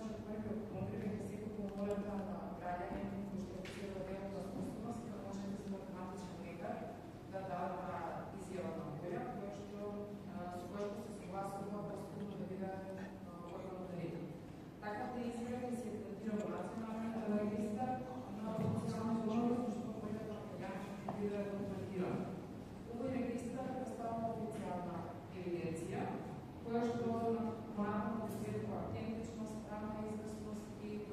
може први конкретен да се помолата на граѓаните кои што посетуваат делот на способност, да може да се математичен лекар да дава изјава на која, со која што се согласува поступно да биде организирано. Таквата изјава се третира во национален регистар на официјална должност што којата ќе биде документирана. Овој регистар представува официјална евиденција која што наравно посветува автентичност, правна известност и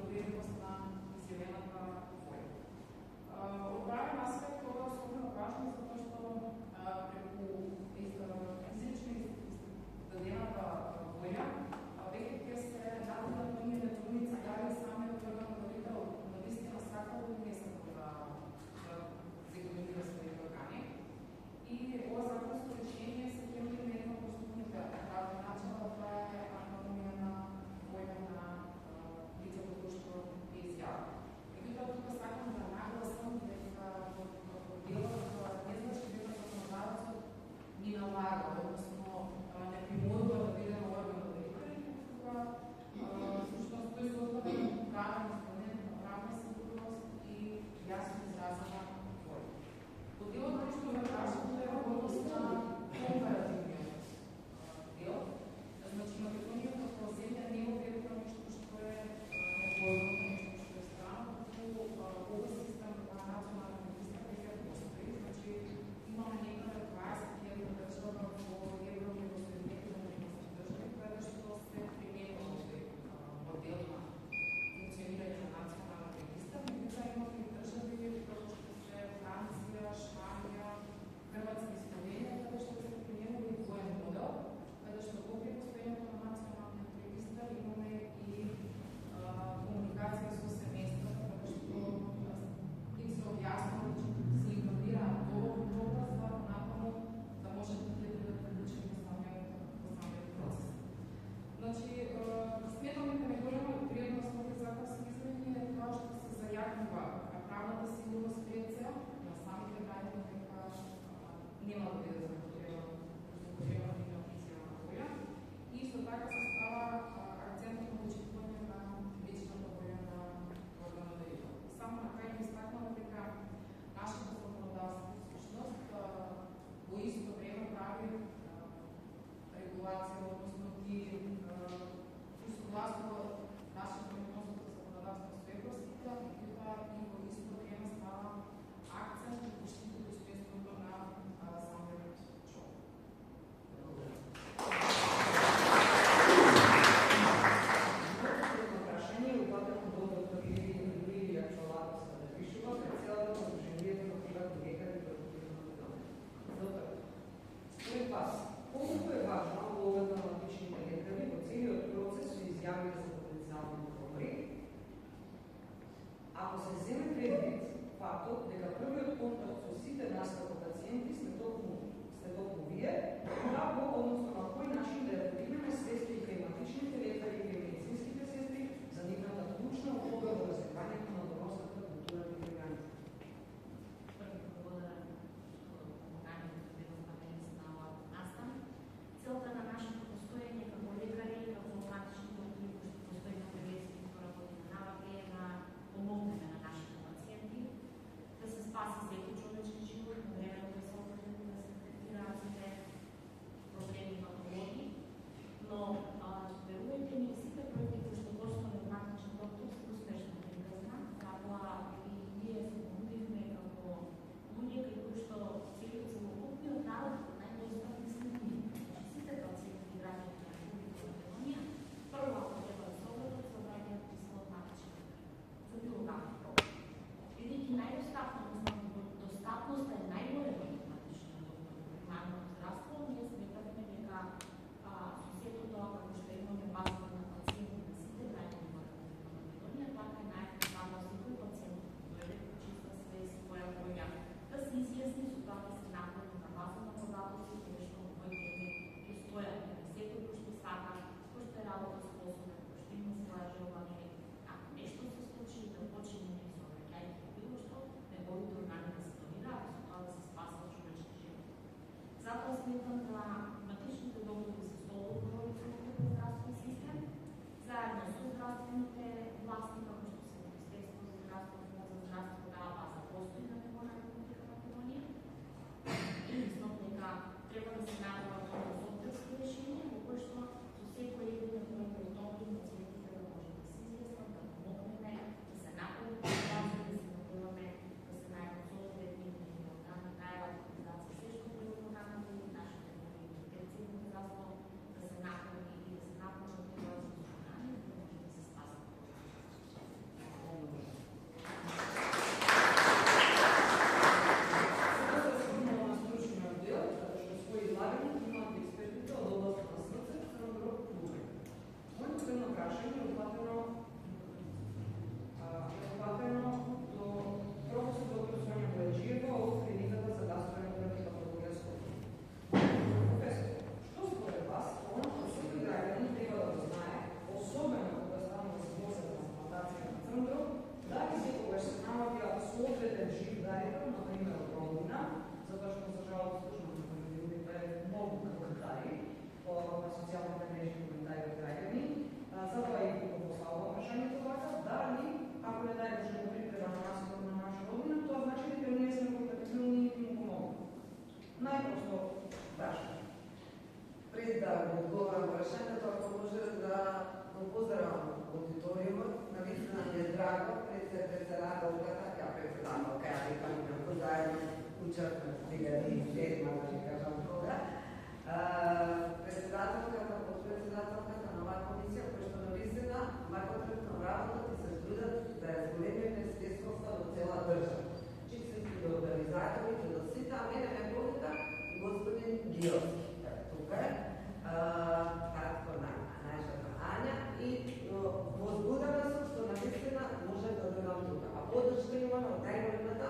зборуват. Навистина ми е драго пред председателката, тя председателка, ја викам како заедно учевме 2007, да ви кажам кога. Председателката, подпредседателката на оваа комисија, која што навистина макотребно работат и се трудат да ја зголемиме свесноста во цела држава. Чистински до организаторите, до сите, а мене ме повика и господин Гиовски. Тука е. Татко на нашата Ања и возбудена сум што навистина може да дојдам тука. А поддршка имаме од најголемата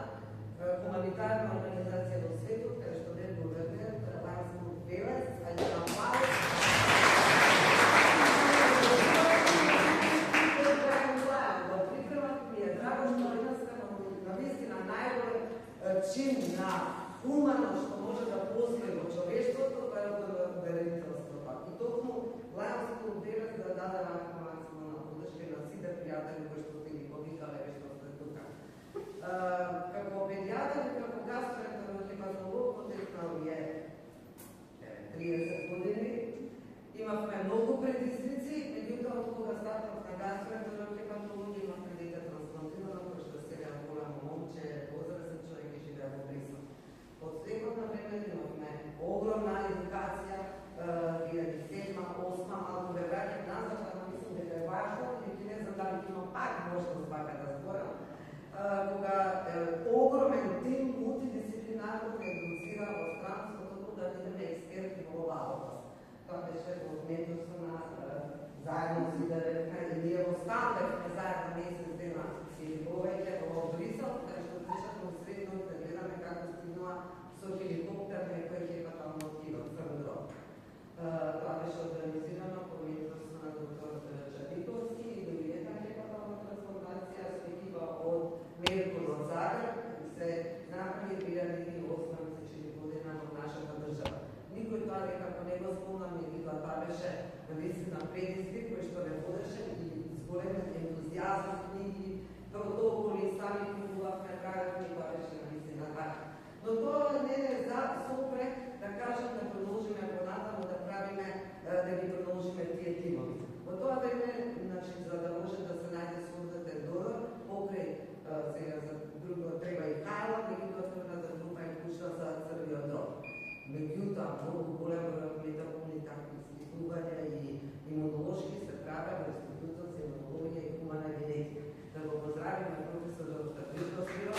хуманитарна организација во светот, каде што бе гувернер Ланско Велес, а и на мало во припремат ми е драго што едноставно навистина најголем чин на хуманост што може да постои во човештвото, тоа е дарителството. И токму Ланско Велес да даде вака максимална поддршка на сите пријатели кои што сте ги повикале и што сте тука. Како педијатар и како гастроентеролог потекнал е 30 години. Имавме многу предизвици, меѓутоа од кога стартав на гастроентерологија имавме дете трансплантирано, кој што сега голямо момче, возрастен човек и живее во Брисел. Од секојно време имавме огромна едукација, 2007-2008, малку ве враќам назад, ама мислам дека е важно, и не знам дали има пак можност вака да зборам, кога огромен тим мултидисциплинарно ме едуцира во странството да бидеме експерти во оваа област. Тоа беше во менторство на заедно си да рекна и ние во стандарите заедно месец дена или повеќе во Брисел, каде што дишавме средно да гледаме како стигнува со хеликоптер некој хепатално откива Црн Дрог. Тоа беше организирано по менторство на доктор Чабиковски и другијата хепатална трансформација со екипа од Меркур од Загреб и се направи 2018 година во нашата држава. Никој тоа некако не го спомнам, меѓутоа тоа беше навистина предизвик кој што не водеше и с голем ентузијазам, книги, протоколи, сами купувавме, правевме и тоа беше навистина така. Но тоа не е за сопрек да кажем да продолжиме понатаму да правиме, да ги продолжиме тие тимови. Во тоа време, значи, за да може да се најде создатен донор, покрај сега за друго треба и Кајла, меѓутоа црвената група е клучна за Црвиот дрог. Меѓутоа, многу голем број метаболни такви испитувања и имунолошки се прават во Институтот за имунологија и хумана генетика. Да го поздравиме професор доктор Христос Миров.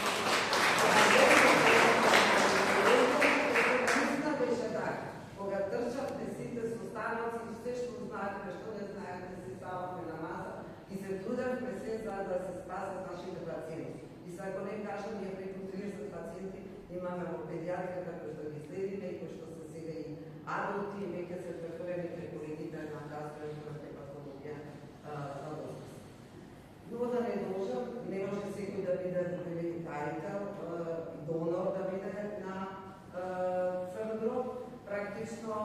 Беше така, кога трчавте сите состаноци, се што знаете, што не знаете, се стававме на маса и се трудевме се за да се спасат нашите пациенти. И се ако не кажам, ние преку 30 пациенти имаме во педиатрија кои што ги следиме и кои што се сега и адулти и веќе се преферени преку редите на гастроентерологија патологија за возраст. Но да не должам, не може секој да биде дарител, донор да биде на Црн Дрог. Практично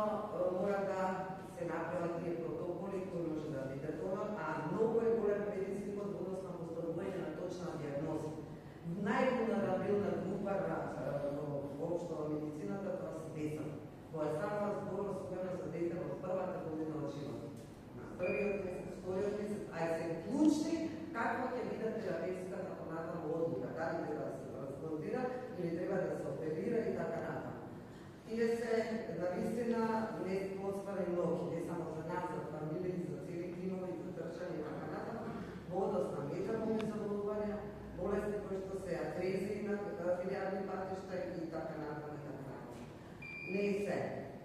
мора да се направат тие протоколи кој може да биде донор, а многу е голем предизвик од односно поставување на точна дијагноза. Највулнерабилна група воопшто во медицината тоа се децата. Кога станува збор особено за дете во првата година од животот. На првиот месец, вториот месец, а се клучни каква ќе биде терапевтската понатаму одлука, дали треба да се трансплантира или треба да се оперира и така натаму. Тие се навистина не подспарени ноги, не само за нас, за фамилии, за цели тимови, за трчање и така натаму, во однос на метаболни заболувања, болести кои што се атрезии на филијарни патишта и така натаму и така натаму. Не и се.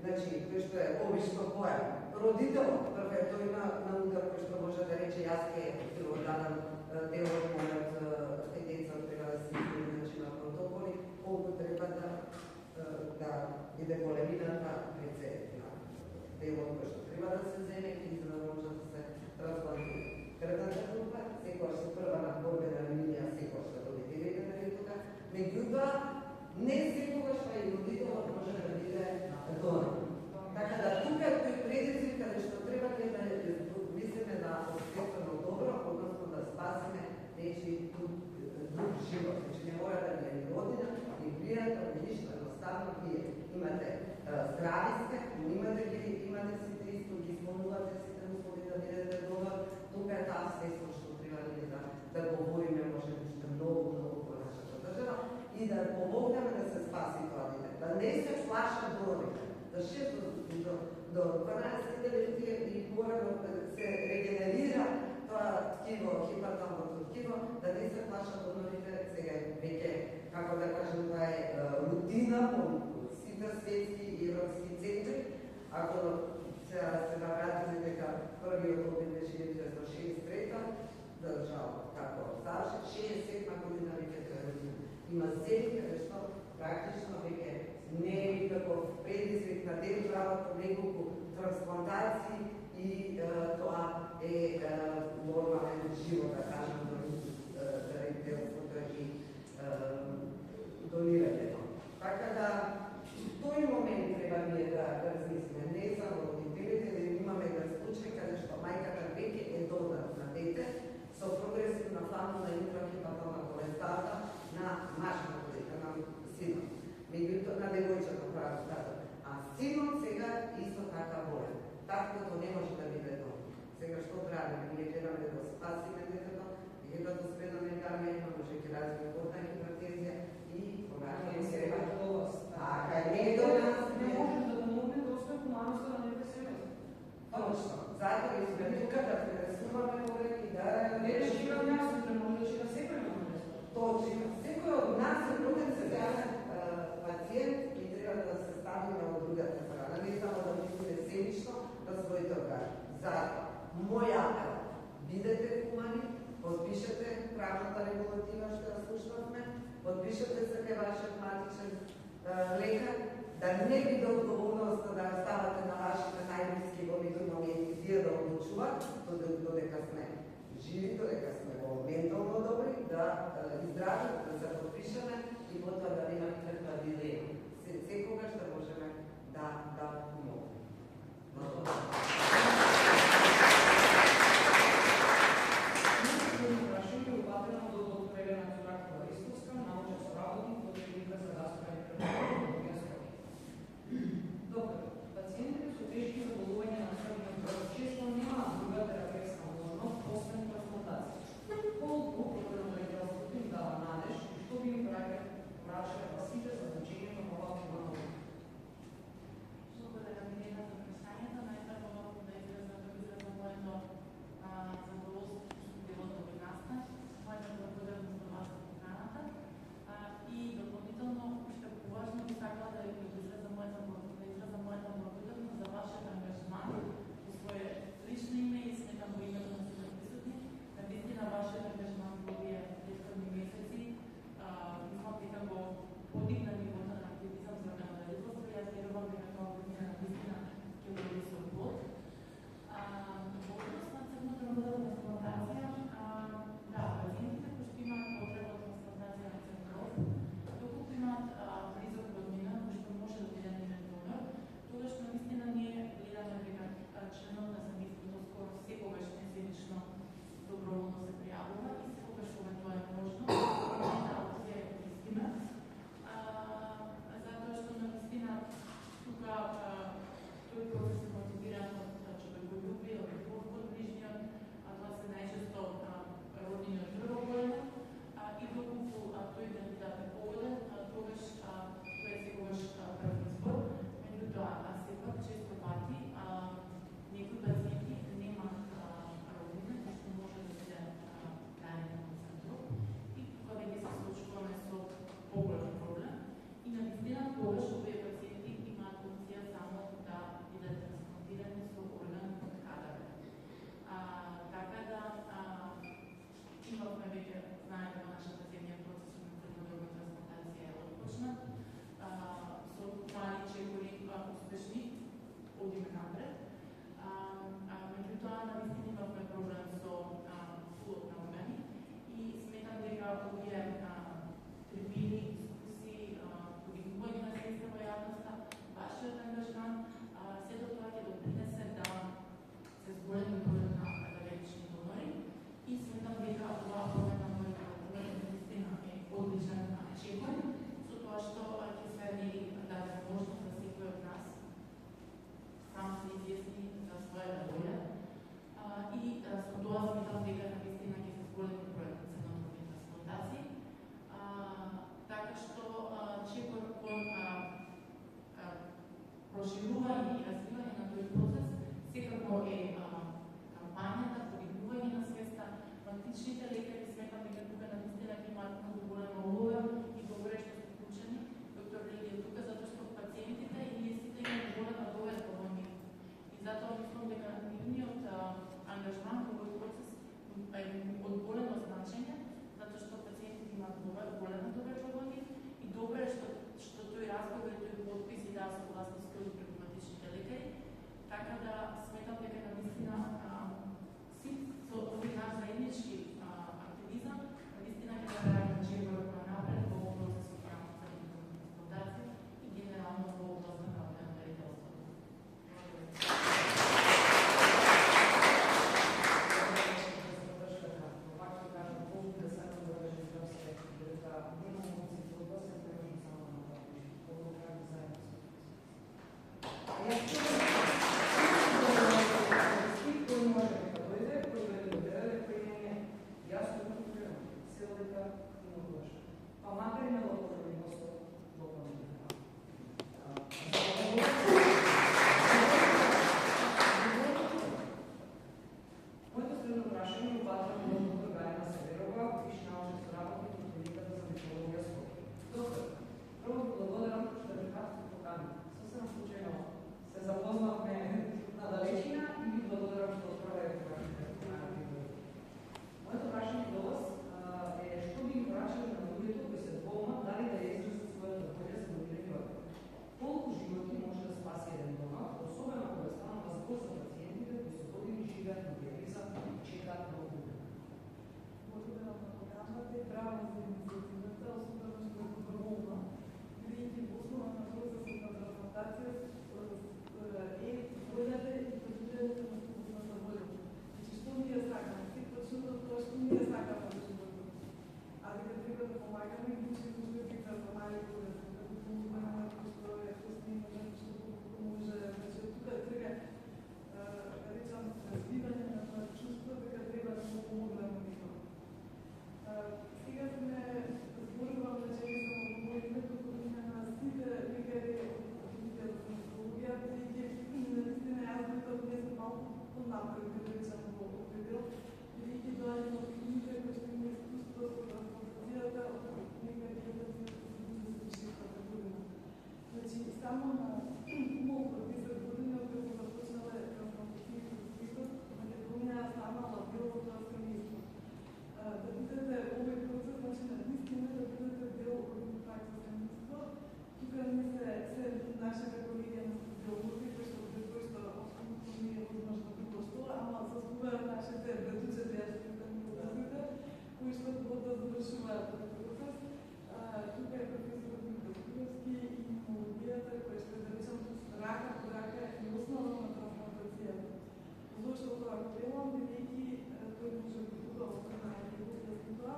Значи, кој што е обично појава. Родителот, прв е тој на удар кој што може да рече јас ке дадам дел од мојот деца треба да се значи на протоколи, колку треба да биде големината рецептна. Делот кој што треба да се земе и за да може да се трансплантира. Крвната група, секојаш се прва на борбена линија, секојаш се родителите на тука, меѓутоа, не секогаш па и родителот може да биде донор. Така да тука е тој предизвик каде што треба да мислиме на обществено добро, односно да спасиме нечи друг живот. Значи не мора да ни е родина, ни пријател, ни ништо, едноставно вие имате здрави сте, имате сите исто, ги исполнувате сите услови да бидете донор, тука е таа свесност што сите светски и европски центри, ако се навратиме дека првиот опит беше 1963, држава како заврши, 67 година веќе тоа е родина. Има земји каде што практично веќе не е никаков предизвик на држава, неколку трансплантации и тоа е нормален живот, да кажем, дарителството и донирањето. Така да, тој момент треба ние да размислиме, не само родителите, да имаме да случај каде што мајката веќе е донор на дете со прогресивна фамилна интрахепатална холестаза на машкото дете, на синот. Меѓутоа на девојчето правото. А синот сега исто така болен. Таткото не може да биде донор. Сега што правиме? Ние гледаме да спасиме детето, хепатоспренална кармија, може ќе развие кортна хипертензија и тогава не се реба. Така не е до нас. Не може да помогне да остане хуманоста на непреселеност. Точно. Затоа и сме тука да пренесуваме повеќе да Не беше има място, може да чека секој на место. точно. Секој од нас е роден социјален пациент и треба да се ставиме од другата страна, не само да мислиме себично на своите органи. Затоа, мој апел, бидете хумани, подпишете правната регулатива што ја слушнавме, подпишете се кај вашиот матичен лекар, да не биде одговорноста да оставате на вашите најблиски во некој момент и тие да одлучуваат, додека сме живи, додека сме во ментално добри, да издрават, да се подпишеме и потоа да нема никаква дилема. Секогаш да можеме да помогнеме. Пациентите со тешки заболувања на срдниот дроб често немаат друга терапевтска можност освен трансплантација. Колку правителството им дава надеж и што би им прашале сите за значењето на оваа хумана. Благодарам ви за прашањето. Најпрво кој може да дојде, кој да добере, кој не јасно контролирано. Се дека има лошо. Па макар и на локално ниво со локално ниво. Моето следно прашање е упатено во доктор Гајна Северова, виш научен соработник во Клиниката за микробија Скопје. Доктор, прво благодарам што ме кратко покани. Сосема случајно се запознавме на далечина и ви благодарам што отправите вашите покани. Моето прашање до вас е што би им порачали на луѓето кои се двоумат дали да ја изразат својата волја за домирање одбор. Колку животи може да спаси еден донор, особено кога станува збор за пациентите кои со години живеат на диализа и чекаат на одбор. Благодарам на поканата и браво за инициативата, особено што е доброволна, бидејќи во основа на процесот на трансплантација е волјата и предвидењето на слободната волја. Значи, што ние сакаме? Се почнува од тоа што ние сакаме во животот. А дека треба да помагаме и учи случаи за мали болести, да го помогнеме кој што е постигнат, што може. Значи, од тука трга речам развивање на тоа чувство дека треба да го помогнеме некој. Сега сме зборувам за чеки за моето година на сите лекари од Клиниката за микробија, бидејќи наистина јас битов не сум малку понапред, да речам во овој дел, бидејќи доаѓам од клиника кој што има искуство со трансплантацијата од некаде 1976 година. Значи, само на малку 10 години од кога започнале трансплантацијата во светот, Македонија станала дел од тоа семејство. Да бидете овој процес, значи на вистина да бидете дел од такво семејство. Тука не се нашите колеги на социјалности, кои што апсолутно не е возможно било што, ама заслужуваат нашите братучета, јас питам братучите, кои што го да завршуваат тој процес. Тука е професорот Микроскопски и имунологијата, која што да речам рака по рака и основа на трансплантацијата. Зошто тоа го велам, бидејќи тој може да буда знаете тоа,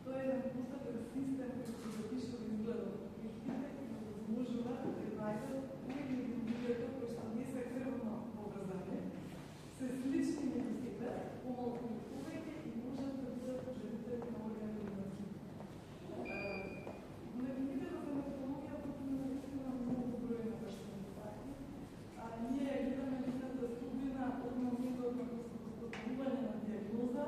тоа е еден постапен систем кој што запишува изгледа во клетките и го возможува да најде uvek индивидуите кои што не се крвно поврзани, се слични меѓу себе, помалку или повеќе и можат да бидат поделители на организми. На Клиниката за микробија потреба наистина многу бројни вештини факти. Ние гледаме нивната судбина од моментот на постапување на диагноза,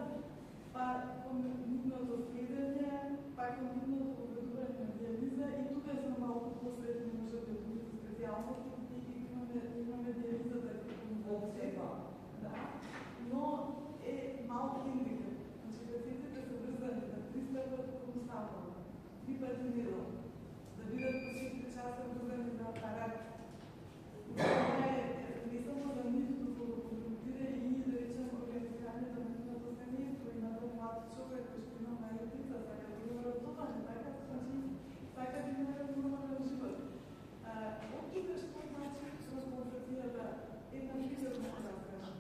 па кон нивното следење, па кон нивното повредување на диализа и тука сме малку посветени може би од другите специјалности, бидејќи имаме диализата како опција, да, но е малку хендикеп. Значи пациентите се врзани да пристапат константно, 3 пати неделно, да бидат по 4 часа врзани за апарат. Това е не само за нивното да го контролира и да речем организирањето на нивното семејство и на млад човек кој што има мајка, сака да го разумат, така значи сака да има нормален живот. Од тука што значи трансплантацијата е на физична разкажа.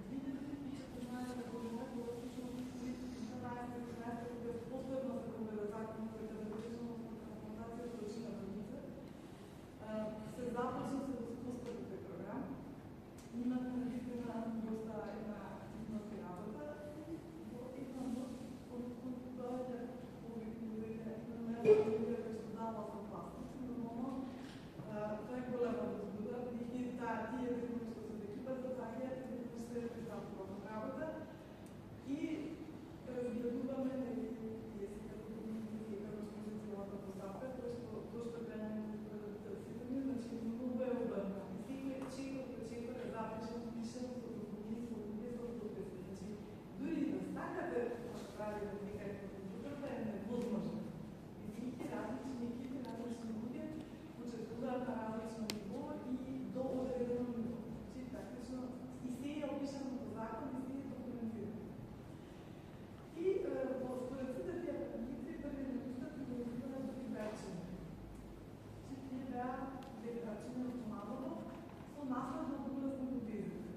2014 година, кога точно 2014 кога повторно се проведе законот кој да речено трансплантацијата очина болница, се започна се успостави тој програм. Имате наистина доста една износи работа и во една нос од доаѓа овие луѓе на луѓе кои што дава со пластици, нормално тоа е голема возбуда, бидејќи тие кои што се екипата зајдеат и не се започнува работа и разгледуваме тие се како целата поставка, тоа што кај значи многу е обрна. И секој чекор е запишен, пишен со документи, со луѓе, со дописи. Значи, дури да сакате да правите некај компјутерта е невозможно. И различни екипи, различни луѓе учествуваат на различно ниво и до одредено ниво. Значи, практично и се е опишано во закон и се е документирано. И според сите тие параметри, први недостаток го изгледа до причини. Тие беа декларација на помагало со наслов на болест на потезите.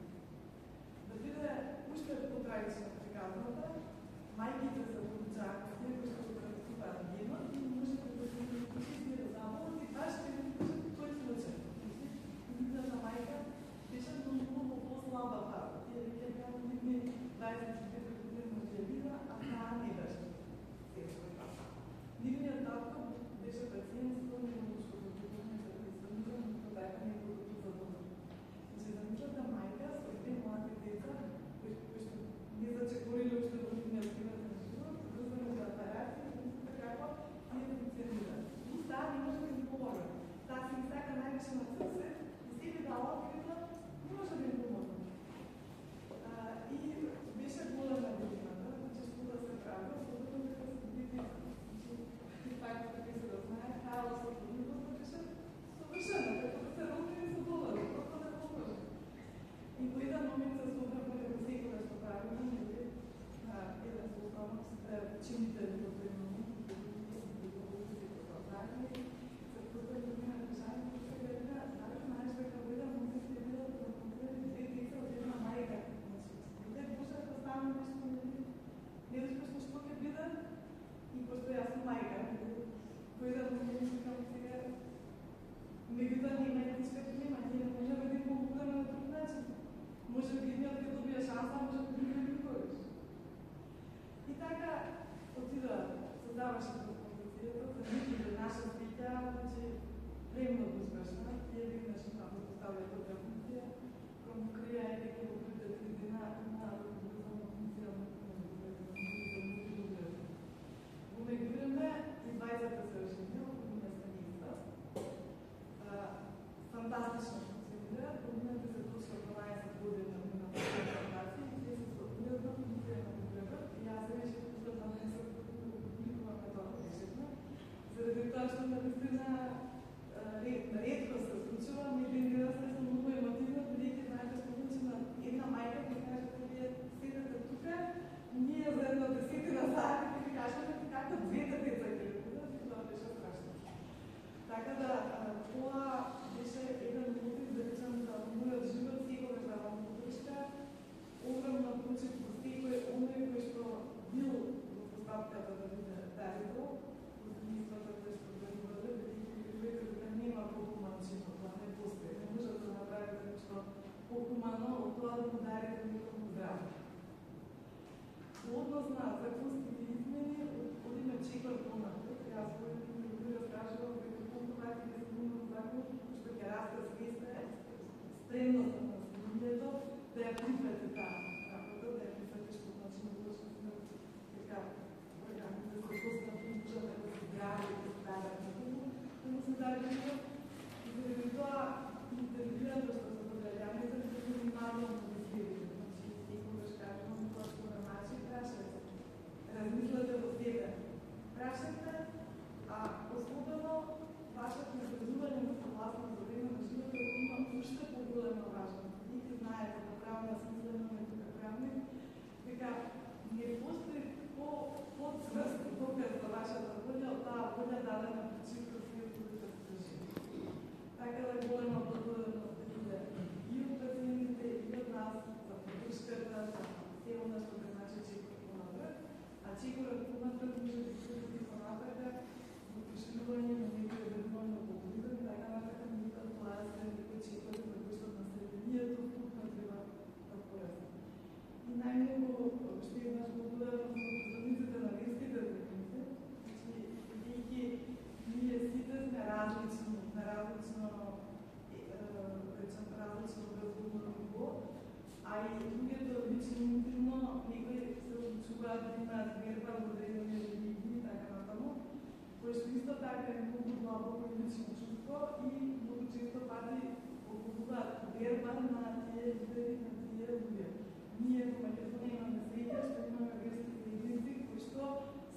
Да биде уште потрадиција приказната, мајките се получаат некои што се практикуваат гено и можете да се изпишите да заболат и баш ќе ви кажат тој случај. учинители во времени, се постави на решање, дали знаеш дека вода може да биде две деца од една мајка. Значи, може да стане нешто неуспешно што ќе биде и пошто јас сум мајка, кој да му мислам сега, меѓутоа нема етичка дилема, ние не можеме да им помогнеме на друг начин. Може би едниот ќе добија шанса, може би другиот никогаш. И така, отидоа, создаваше композицијата, за нити за наша спиќа, значи, премногу успешна, ја веднаш таму поставија тоа функција, кому крија е дека во првите 3 дена на образовна функција на во меѓувреме и 20-та се оженија, година станица. Фантастично функционира, годината се трошка 12 година на презентација и тие се сооднесна функција на потребот и јас решив да не се публикуваме тоа решетно. Заради тоа што навистина ретко се случува, меѓу да се сум многу емотивна, бидејќи знаете што случи на една мајка ќе кажете вие седете тука, ние за една десетина сати ќе ви кажеме како двете деца ќе бидат и тоа беше страшно. Така да тоа беше еден мотив да речам за мојот живот, секогаш давам подршка, огромна почит во секој оној кој што бил во поставката да биде дарител, во семејствата кој што да биде, бидејќи човекот дека нема похуман чин од тоа, не постои, не може да направите нешто похумано од тоа да му дарите некому здраво. Во однос на законските измени, одиме чекор понатаму, јас ви раскажувам дека колку пати ќе се менува закон, што ќе расте свеста, спремноста на населението да ја прифати таа работа, да ја прифати што значи можеме дека органите се постапнуваат да се гради, да се дават на него, да му се даде живот. И заради тоа интервјуирането што се поделјаме за да се внимаваме на мислите. Значи, секогаш кажувам тоа што на начин прашајте. Размислете во себе. Прашајте, а особено вашето изразување на согласност за време на живота има уште поголема важност. Вие знаете на правна смислено не тука правник, дека не постои по-цврст доказ за вашата волја од таа волја дадена причина која се држи. Така да голема благодарност да биде и од пациентите, и од нас за поддршката, за се она што да значи чекор понапред, а чекорот понапред може да се случи понапред во приширување на некој евентуално популизам и така натака, меѓутоа тоа се некои чекори за кои што населението вкупно треба да порасне. И најмногу што еднаш благодарност на представниците на верските заедници, значи бидејќи ние сите сме различно образовно ниво, а и луѓето лично интимно некои се одлучуваат да имаат верба во одредени религии и така натаму, кој што исто така е многу длабоко лично чувство и многу често пати окупуваат верба на тие лидери, на тие луѓе. Ние во Македонија имаме среќа што имаме верски заедници кои што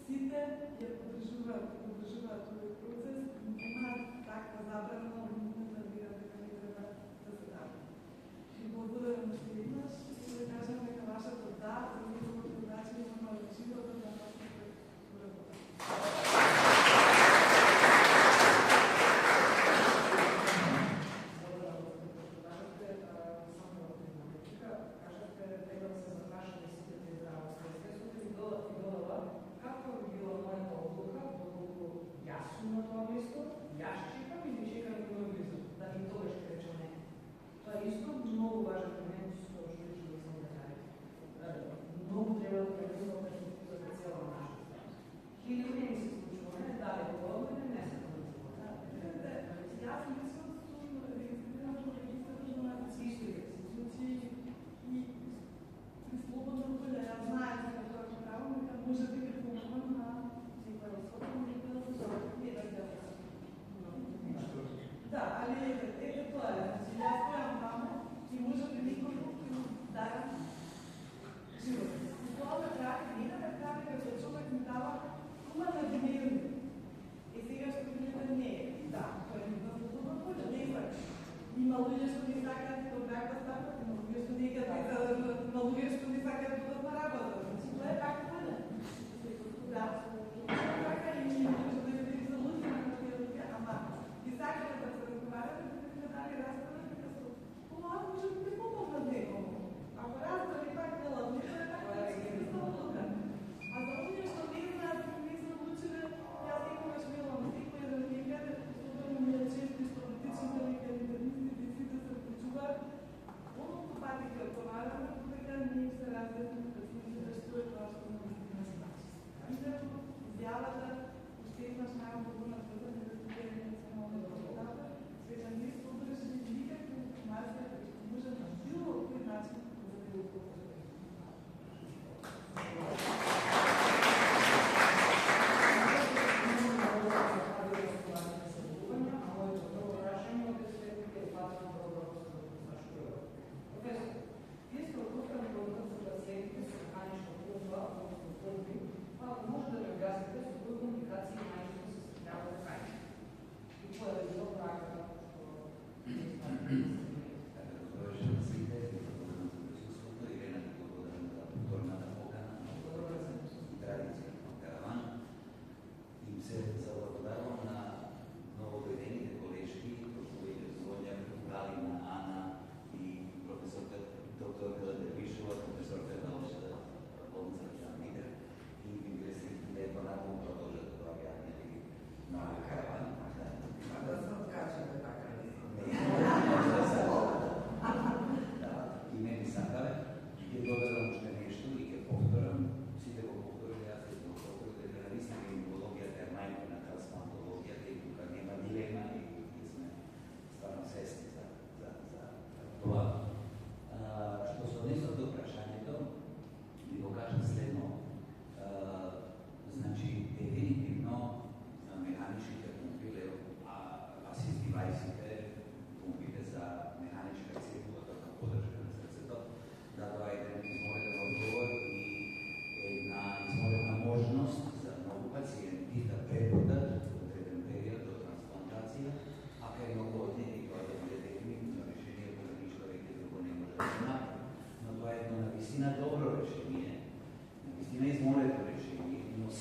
сите ја поддржуваат овој процес и немаат таква забрана од нивната вера дека не треба да се дава. И благодарам уште еднаш и да кажам дека вашето да за неговото значење на мојот живот да нас не работа.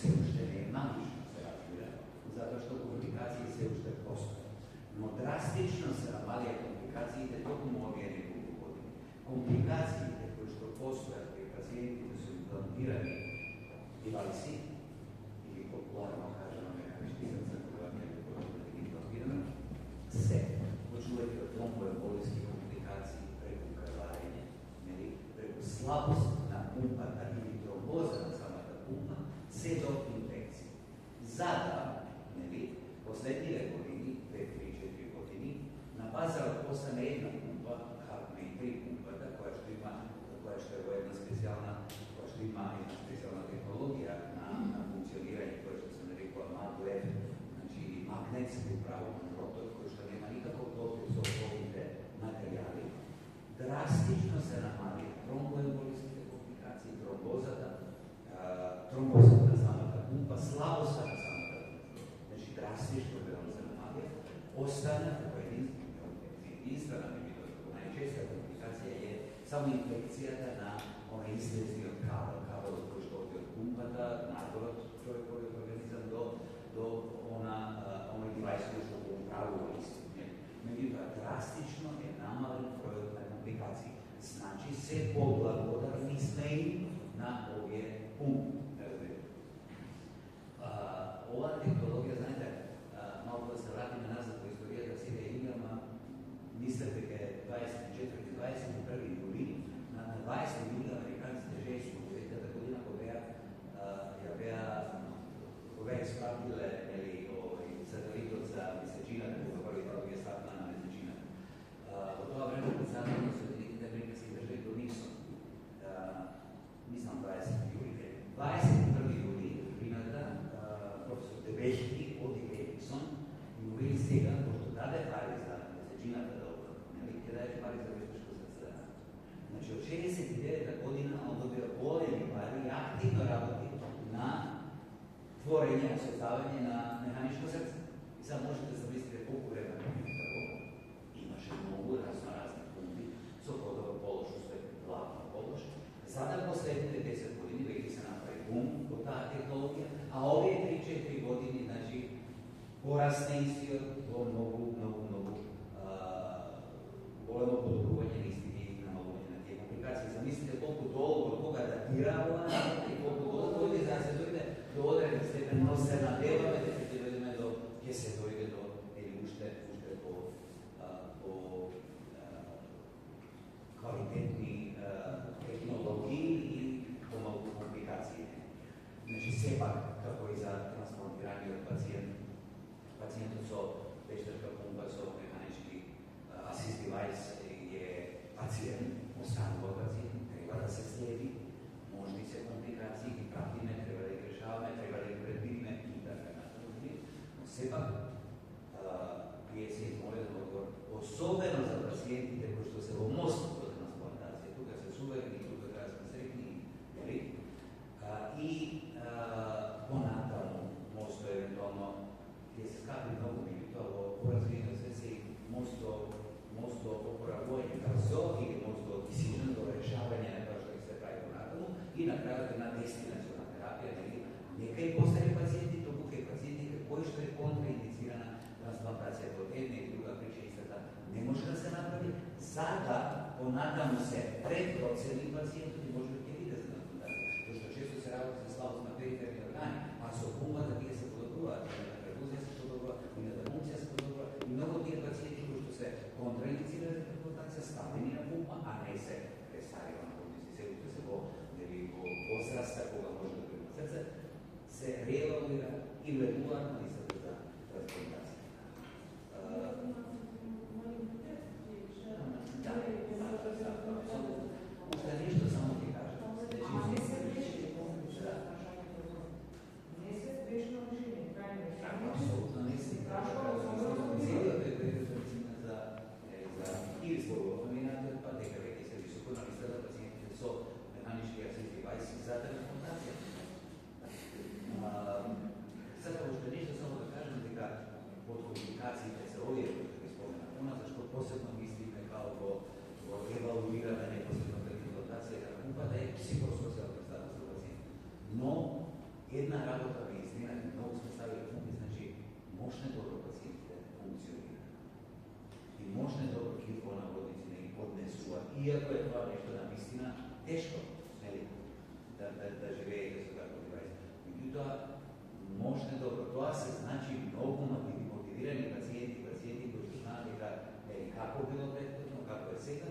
се уште не е магично се разбира, затоа што компликации се уште постојат. Но драстично се намалија компликациите токму овие неколку години. Компликациите кои што постојат кај пациентите со имплантирани девајси или популарно кажано механички срца кога ќе да ги имплантираме, се почувајќи од тромбоемболиски компликации преку крварење, преку слабост на пумпата или тромбоза на самата пумпа, се до инфекција. Зада, последниве години, 2-3-4 години, на пазарот остане една пумпа, HeartMate 3 пумпата, која што е една специјална технологија на функционирање, која што се нарекува MagLev, значи магнетски управуван ротор, кој што нема никаков дотик со овите материјали, драстично се намали тромбоемболиските компликации, тромбозата на самата пумпа, слабоста на самата пумпа. Значи драстично се намали. Остана како единствена најчеста компликација е само инфекцијата на оној излезниот кабелот кој што оди од пумпата, надвор од човековиот организам до оној девајс кој што го управува истиот. Меѓутоа драстично е намален бројот на компликации. Значи се поблагодарни сме и на овие пумпи. Оваа технологија, знаете, малку да се вратиме назад во историјата си да имаме, мислете дека е 24-21 јули, на 20 јули американците жејски во 2000 година кога беа испратиле сателитот за месечината, кога првите луѓе стапна на месечината. Во тоа време председател на Соединетите американски држави до Никсон, мислам 20 јули, 21 јули прината професор Дебелки од Никсон и му вели сега, пошто даде пари за месечината да ќе даде пари за вештачко срце. Значи од 69 година он добива големи пари и активно работи на творење, создавање на механичко срце. И сега можете да замислите колку време тако. Имаше многу разноразни пумпи со подобар полош, успех главна полош. Сада последните 10 години веќе се направи бум во таа технологија, а овие 3-4 години, значи, порасне истиот во многу големо подобрување на истини и намалување на тие компликации. Замислите колку долго од кога датира оваа работа и колку долго дојде за да се дојде до одреден степен, но се надеваме дека ќе дојдеме до или уште по квалитетни технологии и помалку компликации. Значи, сепак, како и за трансплантираниот пациентот со вештачка пумпа со механички асист девајс е пациент, останува пациент, треба да се следи, можни се компликации, ги пратиме, треба да ги решаваме, треба да ги предвидиме и така натаму. Но сепак, вие се измолите одговор, особено за пациентите кои што се во мостот до трансплантација, тука се суверени, тука треба да сме среќни, нели? И понатаму, мосто евентуално, ќе се скапи многу, меѓутоа во поразвиено свет мосто опоравување брзо или мосто decision до решавање на тоа што ќе се прави понатаму и на крајот една дестинационална терапија, нели? Не кај постари пациенти, туку кај пациентите кои што е контраиндицирана трансплантација од една или друга причина истата не може да се направи, за да понатаму се предпроцени пациентот и може да ќе биде за трансплантација. Зашто често се работи за слабост на периферни органи, а со пумпата тие се подобруваат, и на префузија се подобрува, и на функција се подобрува, и многу тие пациенти кои што се контраиндицирани за трансплантација ставени на пумпа, а не се престарива на пумпа. Се уште се во возраста кога може да прима срце, се реализира и лекуваат на листата за трансплантација. Уште нешто само ќе кажам. Не се реши решение, крајно решение. Апсолутно не се. Целиот е рецина за или зборуваме па дека веќе се високо на листата пациентите со механички асист девајси за трансплантација. Сега уште нешто само да Една работа ми измина, много сме ставили функции, значи мощно добро пациентите функционира. И мощно добро китко на водници не ги поднесува, иако е това нещо на вистина тешко, нели, да живеете со таков девајс. Меѓутоа, мощно добро, тоа се значи многу мотивирани пациенти кои што знаат дека како било претходно, како е сега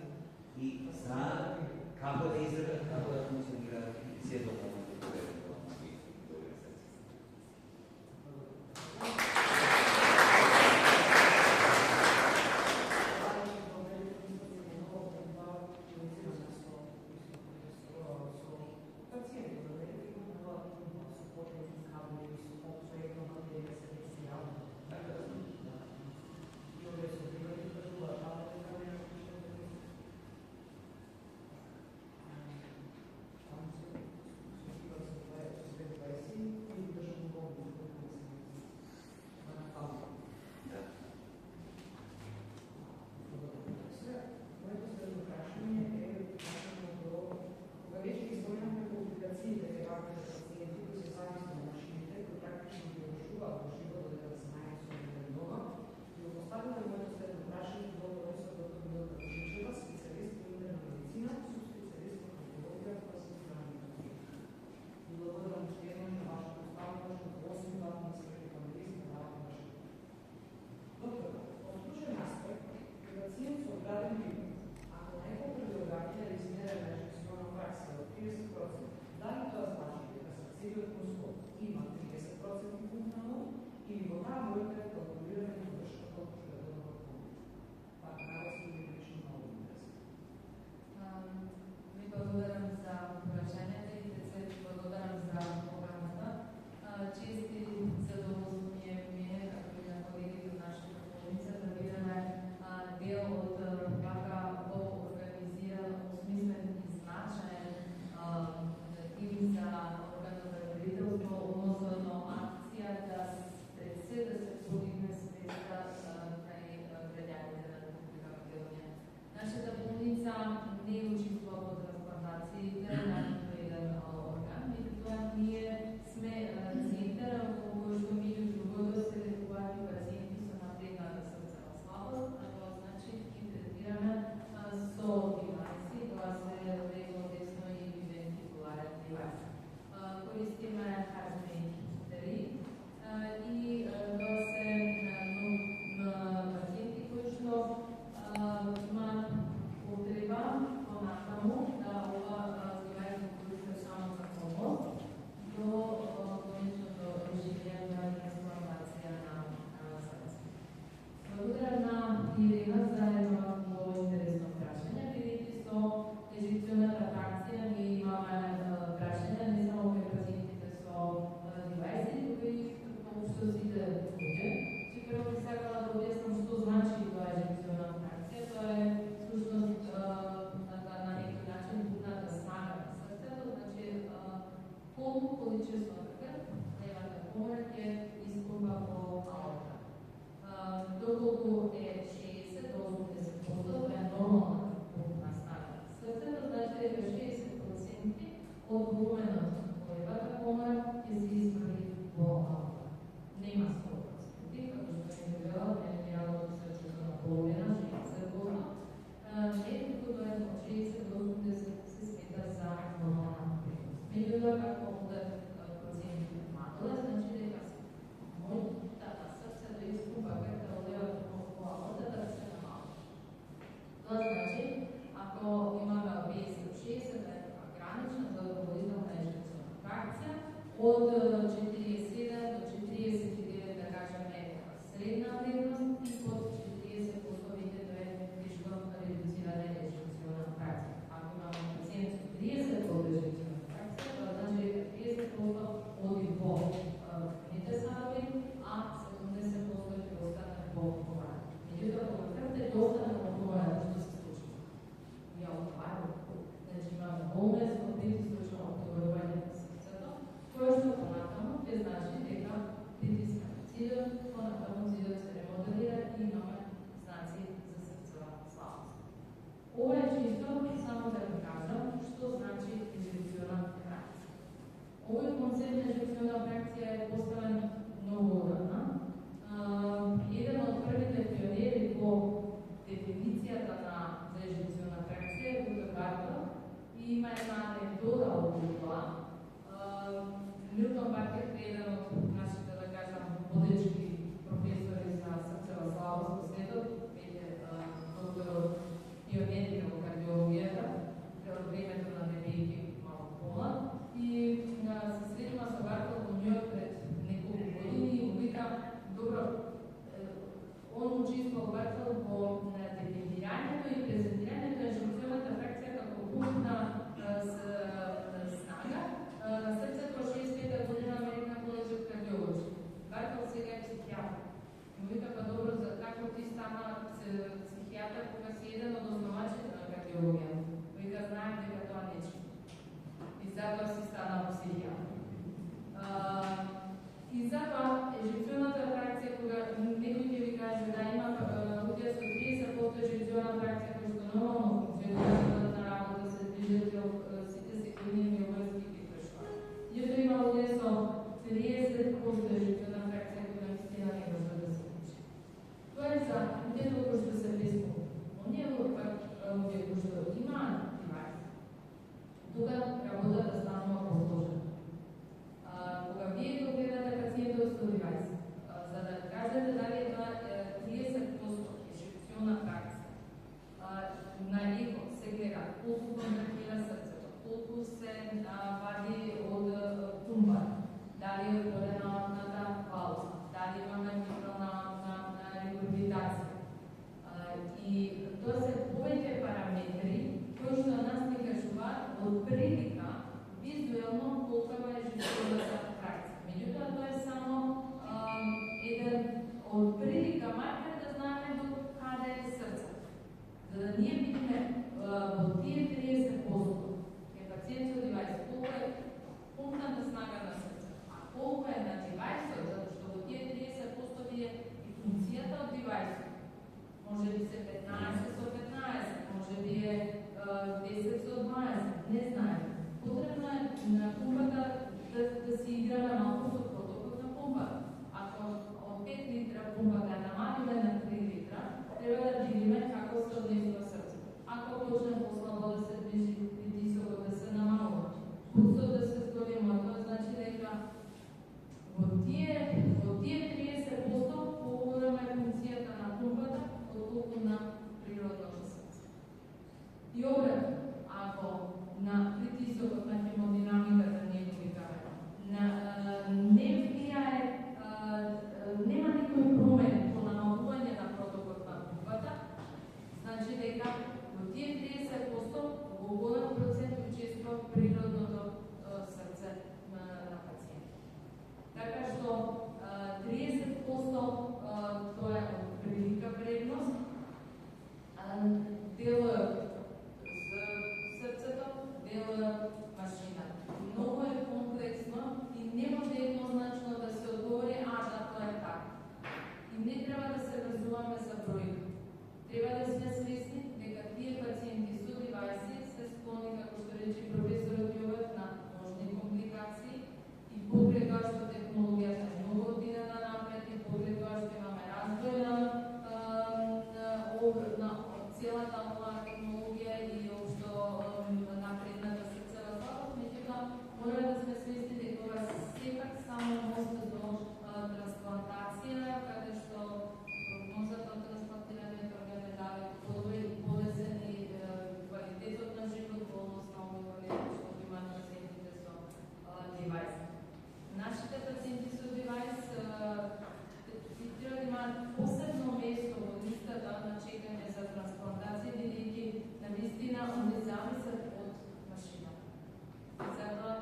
и знаат како да изгледат, како да функционираат и се до моментот кога е тоа добри средства. Овој концепт на инжекционална пак е еден од нашите, да кажам, водечки професори за срцева слабост во светот, веќе докторот биомедика во кардиологијата, од времето на дебејки малку помлад, и се сретна со Бартол во Њујорк пред неколку години и му вика, добро, он учествувал Бартол во дефинирањето и презентирањето на инжекционата фракција како пунктна снага на срцето од 65 година American College of Cardiology. Бартол сега е психијатар. Му вика, па добро, за како ти стана психијатар кога си еден од основачите на кардиологијата? Вика, знаем дека тоа не чини. И затоа си станал психијатар. И затоа ежекционата фракција, кога некој ќе ви каже да има луѓе со 30% ежекциона фракција кои што нормално функционираат на работа, се движат сите секундни милојски ги прашуваат. Јето има луѓе со 30% ежекциона фракција кои наистина не може да се учи. Тоа е за луѓето кои што се безполни. Оние луѓе кои што имаат девајс, тука работата станува посложена. Кога вие го гледате пациентот со девајс, за да кажете дали е тоа 30% ежекциона фракција, на еко се гледа колку контрактира срцето, колку се вади од пумпа, дали е отворена одната валва, дали имаме митрална регургитација. И тоа се повеќе параметри кои што нас ни кажуваат од прилика визуелно колку е ежекционата фракција. Меѓутоа, тоа е само еден од прилика маркер да знаеме до каде е срцето. За да ние видиме во тие 30% е пациент со девајс, колку е пунктната снага на срцето, а колку е на девајсот, затоа што во тие 30% вие и функцијата од девајсот може би се 15 со 15, може би е 10 со 20, не знаеме. Потребно е на пумпата да си играме малку со протокот на пумпата. Ако од 5 литра пумпата намалиме на 3 литра, треба да видиме како се однесува срцето. Ако почне послабо да се движи, притисокот да се намалува, пулсот да се зголемува, тоа значи дека во тие 30% поголема е функцијата на пумпата отколку на природното срце. И обратно, ако на притисокот на хемодинамиката ние го викаме, не влијае, нема никој промен по намалување на протокот на пумпата, значи дека во тие 30% во голем процент учествува природното срце на пациент. Така што 30% тоа е од прилика вредност, дел срцето, дел машина. Многу е комплексно и не може еднозначно да се одговори, да, тоа е така. И не треба да се врзуваме за бројка. Треба да сме свесни дека тие пациенти со девајси се склони, како што рече професорот Јовев, на можни компликации и покрај тоа што технологијата е многу отидена напред и покрај тоа што имаме развој на целата оваа технологија и општо напредната срцева слабост, меѓутоа мора да сме свесни дека ова сепак само мост до трансплантација, каде што прогнозата од трансплантираните органи дали подобри и полесен и квалитетот на живот во однос на овој што имаат пациентите со девајс. Нашите пациенти со девајс треба да имаат посебно место во листата на чекање за трансплантација, бидејќи навистина онде зависат од машината. Затоа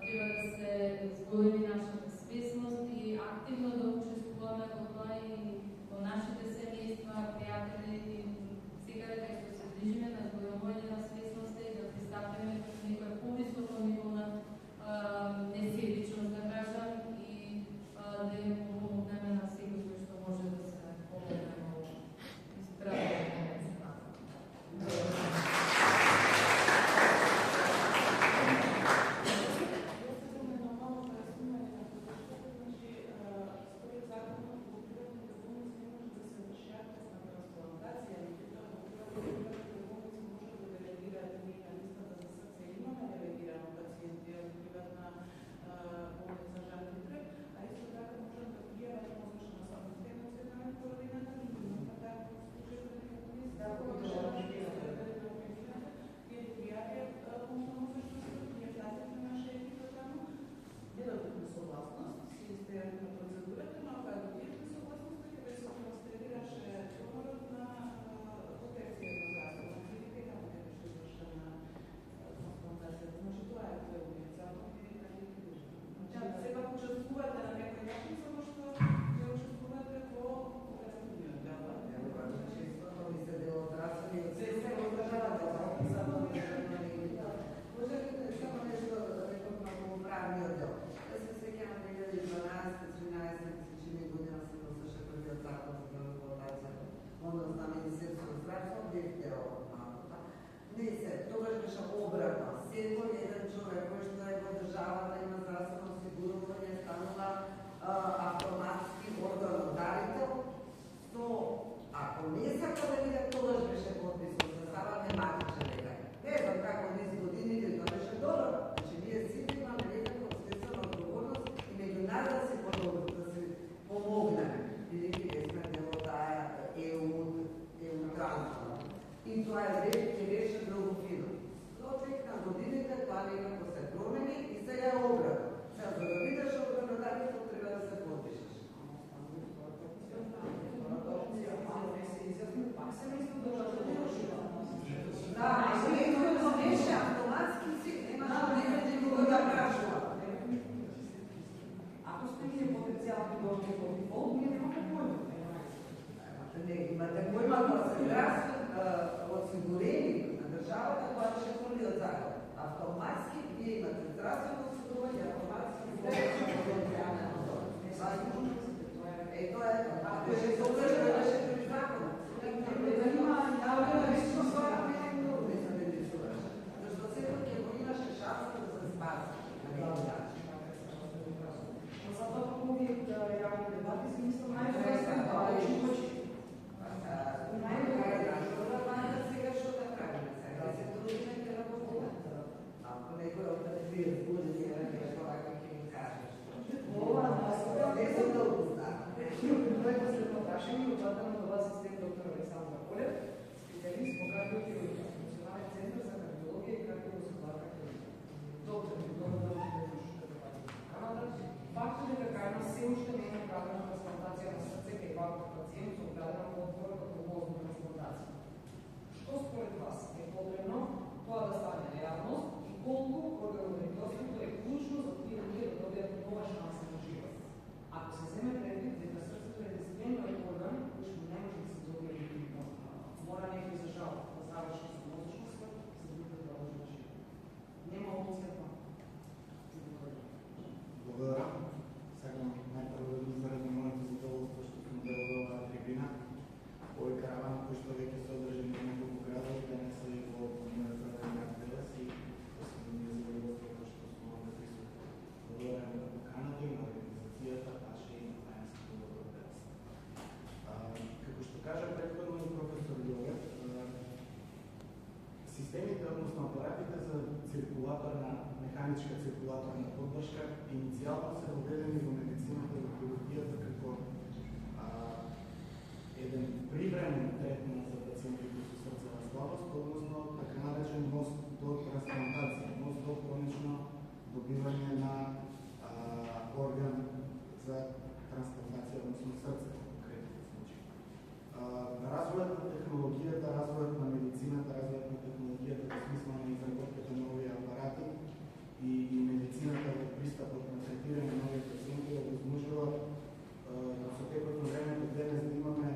треба да се зголеми нашата свесност и активно да учествуваме во тоа и во нашите семејства, пријатели и секаде кај што се движиме на зголемување на свесноста и да пристапиме кон некој повисоко ниво на несебичност, да кажам, и да им помогнеме на секој кој што може да се помогне во исправување на станот. ако дойде по дефолт, ние нямаме поема. Не, имате поема да се осигурени на държавата, това ще хвърли от закон. Автоматски вие имате здравствено осигурение, автоматски ето е, беше съдържано, беше при закона. Защото все пък имаше шанса да се спази. Zato kako uvijek javni debati s ministrom najbolje se nauči moći. Сега що да правим? Сега се трудим да работим. Ако некој от тези разбудени, това как им кажеш. Не съм дълго знам. Това е последно прашање и отватам до вас асистент доктор Александра Колев, специалист по кардиохирургија, Национален центар за кардиологија и кардиоваскуларна хирургија. Доктор, добро дошли во Канада. Фактот е дека има се уште не е направена трансплантација на срце кај ваков пациент со гледана подбора како возна трансплантација. Што според вас е потребно тоа да стане реалност и колку органодонтоството е клучно за тие луѓе да добијат нова шанса на живот? Ако се земе предвид дека срцето е единствениот орган кој што не може да се добие директно, мора некој за жал да заврши со мозочна смрт за да биде продолжен живот. Нема опција тоа. Благодаря. Сакам најпрво да изразам моето задоволство што сум дел од оваа трибина. Овој караван кој што веќе се одржи на неколку градови, денес е во помината на Јакделес и посебно ми е задоволство кој што сум овде присутен. Благодарам на поканата и на организацијата, Паше и на Тајанското Доброделец. Како што кажа претходно и професор Јовев, системите, односно апаратите за механичка циркулаторна поддршка иницијално се воведени во медицината и хирургијата како еден привремен третман за пациентите со срцева слабост, односно така наречен мост до трансплантација, мост до хронично добивање на орган за трансплантација, односно срце во конкретен случај. Развојот на технологијата, развојот на медицината, развојот на технологијата во смисла на изработката на овие апарати и медицината во пристапот на третирање на овие пациенти ја возможува со текот на времето денес да имаме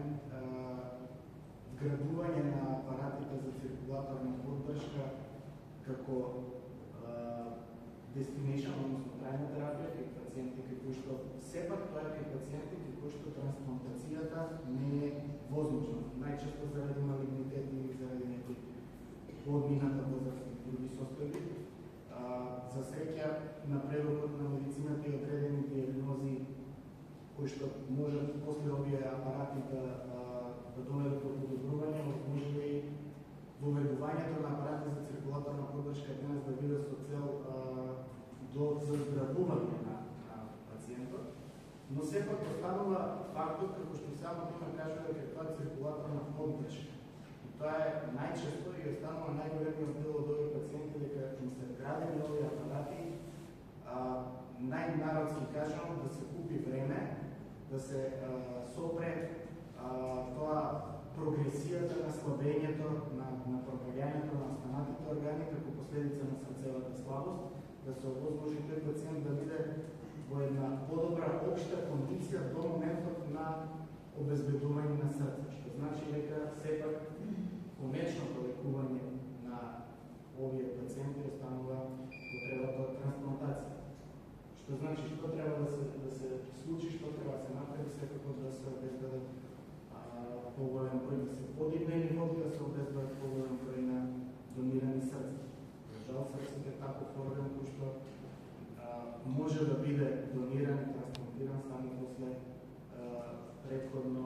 градување на апаратите за циркулаторна поддршка како destination, односно трајна терапија кај пациенти кои што сепак тоа е кај пациенти кои што трансплантацијата не е возможна, најчесто заради малигнитет или заради некои подмината возрастни други состојби. За среќа, напредокот на медицината и одредени диагнози кои што можат после овие апарати да доведат до подобрување, може и воведувањето на апарати за циркулаторна поддршка денес да биде со цел до заздравување на пациентот, но сепак останува фактот како што само име кажува дека тоа е циркулаторна поддршка. Тоа е најчесто и останува најголемиот дел од овие пациенти дека им се градени овие апарати, најнародски кажано да се купи време, да се сопре тоа прогресијата на слабењето, на пропаѓањето на останатите органи како последица на срцевата слабост, да се овозможи тој пациент да биде во една подобра општа кондиција до моментот на обезбедување на срце, што значи дека сепак конечното лекување на овие пациенти останува потребата од трансплантација. Што значи што треба да се случи, што треба да се направи, секако да се обезбедат поголем број, да се подигне нивото, да се обезбедат поголем број на донирани срца. За жал, срцето е таков орган кој што може да биде дониран и трансплантиран само после претходно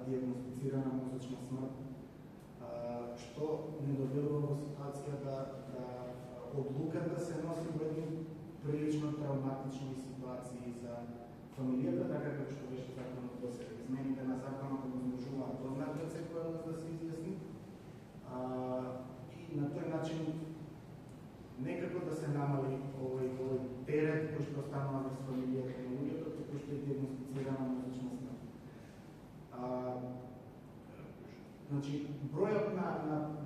диагностицирана мозочна смрт, што не доведува во ситуација да одлуката се носи во едни прилично травматични ситуации за фамилијата, така како што беше законот до сега. Измените на законот овозможуваат дознатот секој од нас да се изјасни и на тој начин некако да се намали овој терет кој што останува врз фамилијата на луѓето, кој што е диагностицирана мозочна смрт. Значи, бројот на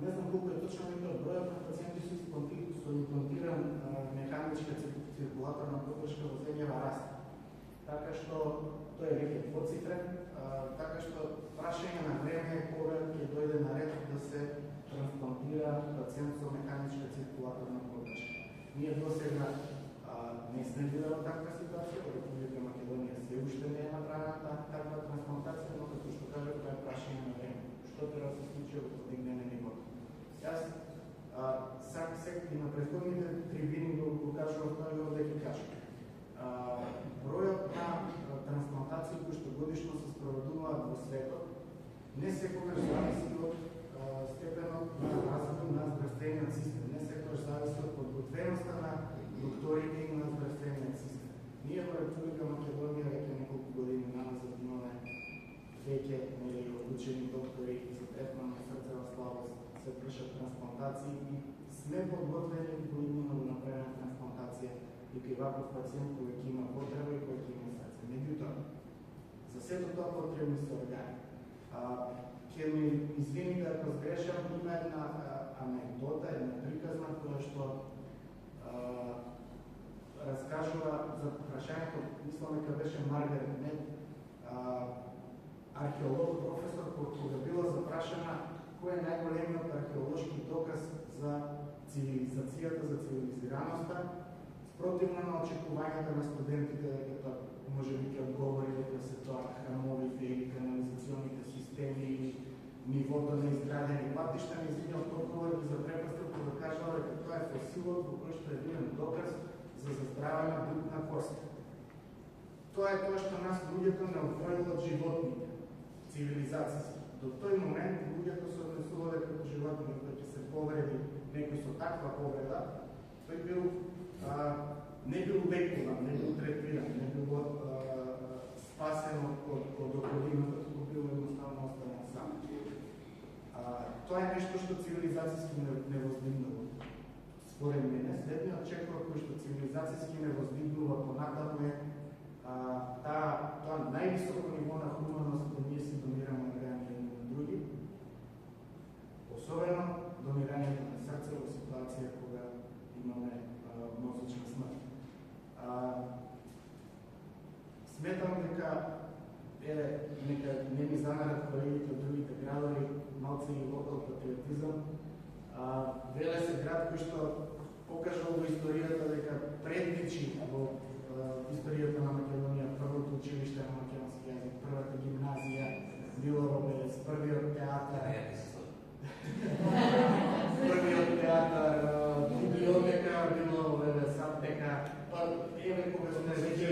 не знам колку е точно бројот на пациенти со имплантиран механичка циркулаторна поддршка во земјава расте. Така што тој е веќе двоцифрен, така што прашање на време е кога ќе дојде на ред да се трансплантира пациент со механичка циркулаторна поддршка. Ние досега не сме били во таква ситуација, во Република Македонија се уште не е направена таква трансплантација, но како што кажа, тоа е прашање на време. Што треба да се случи ако подигнеме нивото? Јас и на претходните трибини го кажував тоа и овде ќе кажам. Бројот на трансплантации кои што годишно се спроведуваат во светот не секогаш зависи од степенот на развој на здравствениот систем, не секогаш зависи од подготвеността на докторите и на здравствениот систем. Ние во Република Македонија веќе неколку години назад имаме веќе обучени доктори за третман на срцева слабост, се вршат трансплантации и сме подготвени во именно да направиме трансплантација и кај ваков пациент кој ќе има потреба и кој ќе има срце. Меѓутоа, за сето тоа потребни се органи. Ќе ми извините ако сгрешам, има една анекдота, една приказна која што раскажува за прашањето, мислам дека беше Маргарет Мед, археолог, професор, кога била запрашана кој е најголемиот археолошки доказ за цивилизацијата, за цивилизираноста, спротивно на очекувањата на студентите дека тоа може би ќе одговори дека се тоа храмовите или канализационите системи или нивото на изградени патишта, нејзиниот одговор ги запрепастил кога кажала дека тоа е фосилот во кој што е виден доказ за заздравена бутна кост. Тоа е тоа што нас луѓето не одвоило од животните, цивилизацијски. До тој момент луѓето се однесувале како животни, кога ќе се повреди некој со таква повреда, тој бил не бил лекуван, не бил третиран, не бил спасен од околината, туку бил едноставно останал сам. Тоа е нешто што цивилизацијски не воздигнува. Според мене, следниот чекор кој што цивилизацијски не воздигнува понатаму е тоа највисоко ниво на хуманост кој ние си донираме органи едни на други, особено донирањето на срце во ситуација кога имаме мозочна смрт. Сметам дека нека не ми замерат колегите од другите градови, малце и локал патриотизам. Веле се град кој што покажал во историјата дека предничи во историјата на Македонија првото училиште на македонски јазик, првата гимназија, било во Белес, првиот театар, првиот театар, библиотека, било во Белес, аптека, еве кога сме веќе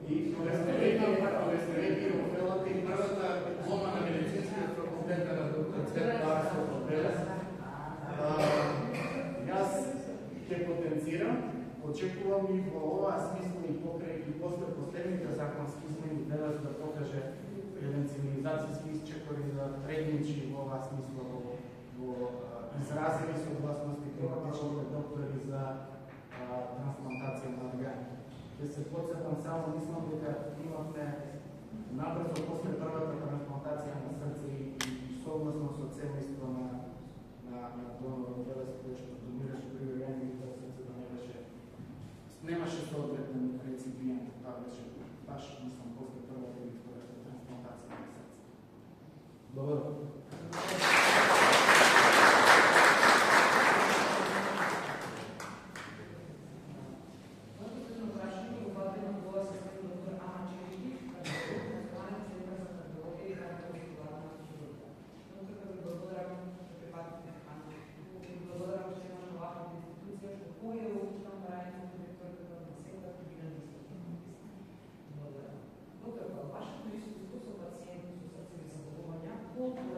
и кога сме веќе во Белата и првата диплома на медицинскиот факултет на доктор Цвет Барсов во Белес. Јас ќе потенцирам, очекувам и во оваа смисла и покрај и после последните законски измени Белес да покаже еден цивилизацијски исчекор и да предничи во оваа смисла во изразени согласности клиничните доктори за трансплантација на органи. Ќе се подсетам само, мислам дека имавме набрзо после првата трансплантација на срце и согласно со семејство на донор во Белес кој што донираше при органи и тоа срце да немаше соодветен реципиент, тоа беше баш, мислам, после првата или втората трансплантација на срце. Благодарам. Колку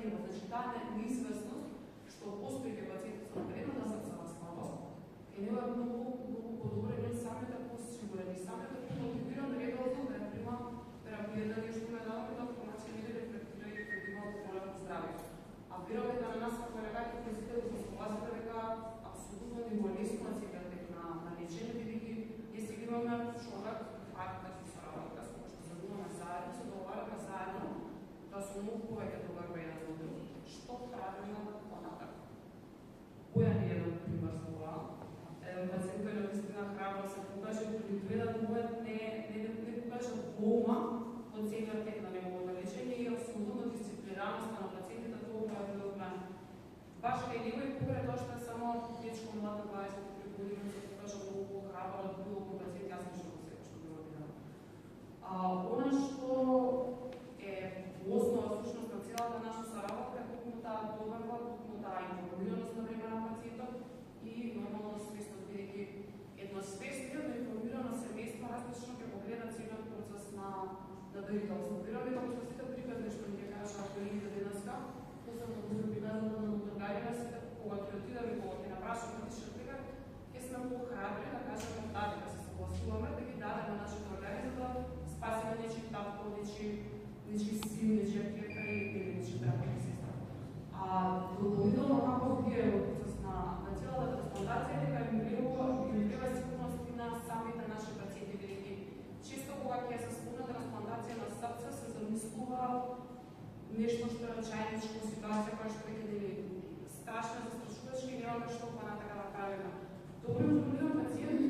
него. Значи таа неизвестност што постои кај пациентите со напредната срцова слабост, е него е многу подобро и самиот да посигурен и самиот да мотивиран редовно да ја прима терапијата, ние што ме дадоме да информација не рефлектира и предима големо здравје. А веруваме да на нас како лекари презители се согласите дека апсолутно ни го леснува целиот тек на лечење, бидејќи ние сега имаме човек, фактот се соработка, што се думаме заедно, се договараме заедно, да се многу повеќе добарува еден за друг. Што правиме понатак? Бојан е еден пример за ова. Еден пациент кој наистина храбро се покаже, пред еден момент не покаже болма од целиот тек на неговото лечење и апсолутно дисциплинираноста на пациентите, тоа е било време. Баш кај него и покрај тоа што е само дечко млад на 23 години се покажа многу храбро од било кој пациент, јас нешто го сепа што било видено. Она што е основа всушност на целата наша соработка е токму таа доверба, токму таа информираност на време на пациентот и нормално свестост, бидејќи едно свестно и информирано семејство различно ќе погледа целиот процес на дарителство. Веруваме како што сите приказни што ни ќе кажа колегите денеска, посебно го приказната на доктор Гајлева, сите кога ќе отидеме, кога ќе напрашаме клиничен приказ, ќе сме похрабри да кажеме да се согласуваме, да ги дадеме нашите органи за да спасиме нечи татко, нечи син, нечи аптека или нечи бракова сестра. Дополнително како вие во процес на целата трансплантација дека им треба сигурност и на самите наши пациенти, бидејќи често кога ќе се спомне трансплантација на срце се замислува нешто што е чајничко ситуација која што веќе нели страшна, застрашувачка и немаме што понатака да правиме. Добро информиран пациент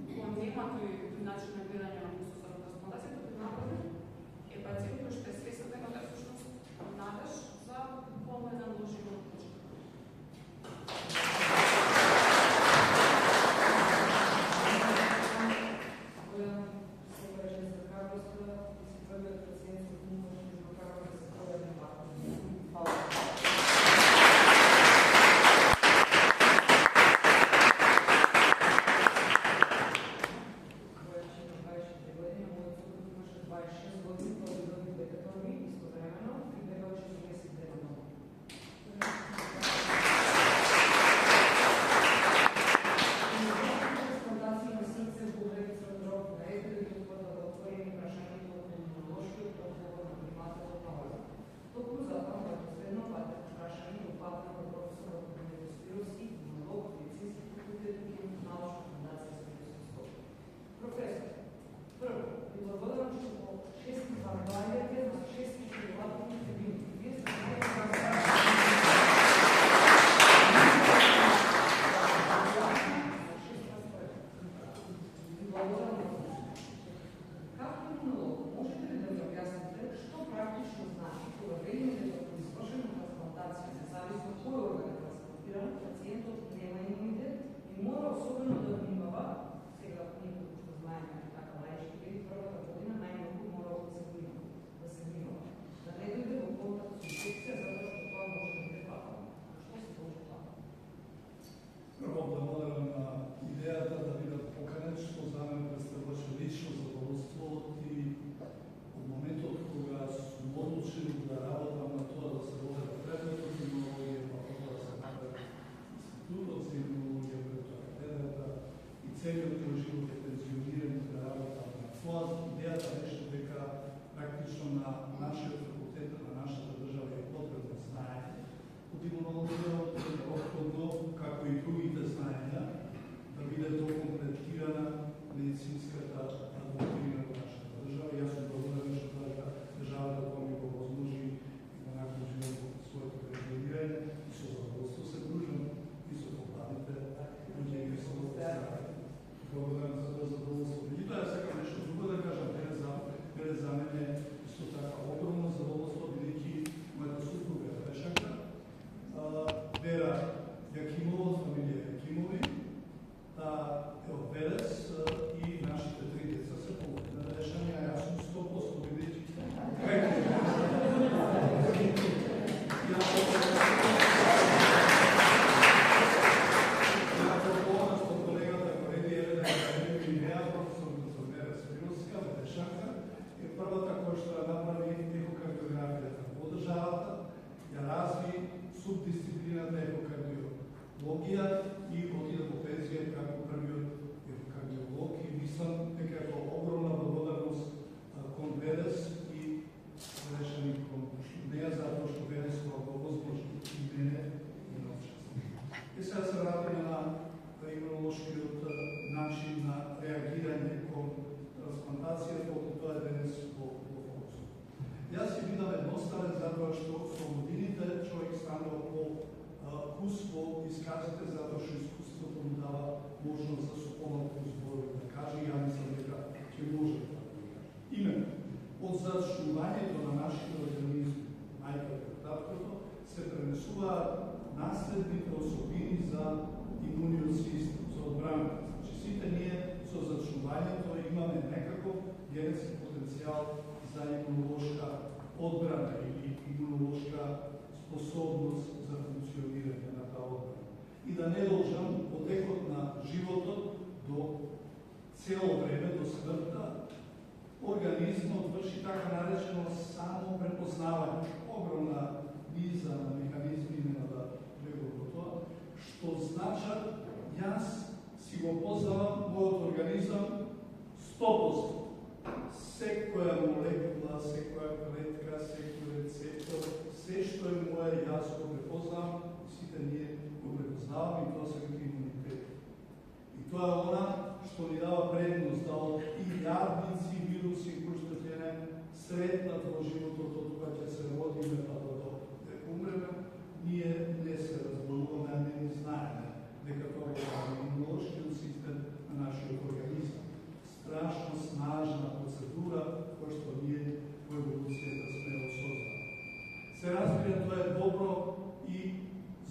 кој нема тој начин на гледање на процесот на трансплантација, тој напротив е пациент кој што е свесен дека тоа е всушност надеж за полноценен живот. Koja će na 24 што со годините човек станува по-кус во исказите, затоа што искуството му дава можност да со помалку зборови да каже, ја мислам дека ќе може да каже. Именно, од зачнувањето на нашите организми, мајката и таткото, се пренесуваат наследните особини за имуниот систем, за одбраната. Значи, сите ние со зачнувањето имаме некаков генетски потенцијал за имунолошка одбрана или имунолошка способност за функционирање на таа одбрана. И да не должам во текот на животот до цело време, до смртта, организмот врши така наречено само препознавање. Огромна низа на механизми, нема да влегам во тоа, што значат јас си го познавам мојот организам 100%. Секоја молекула, секоја клетка, секој рецептор, се што е моја, јас го препознавам, сите ние го препознаваме и тоа се како имунитет. И тоа е она што ни дава предност да од илјадници вируси кои што ќе не сретнат во животот од кога ќе се родиме па до дека умреме, ние не се разболуваме, а не знаеме дека тоа е имунолошкиот систем на нашиот организам. Страшно снажна процедура која што ние во еволуцијата сме осознали. Се разбира, тоа е добро и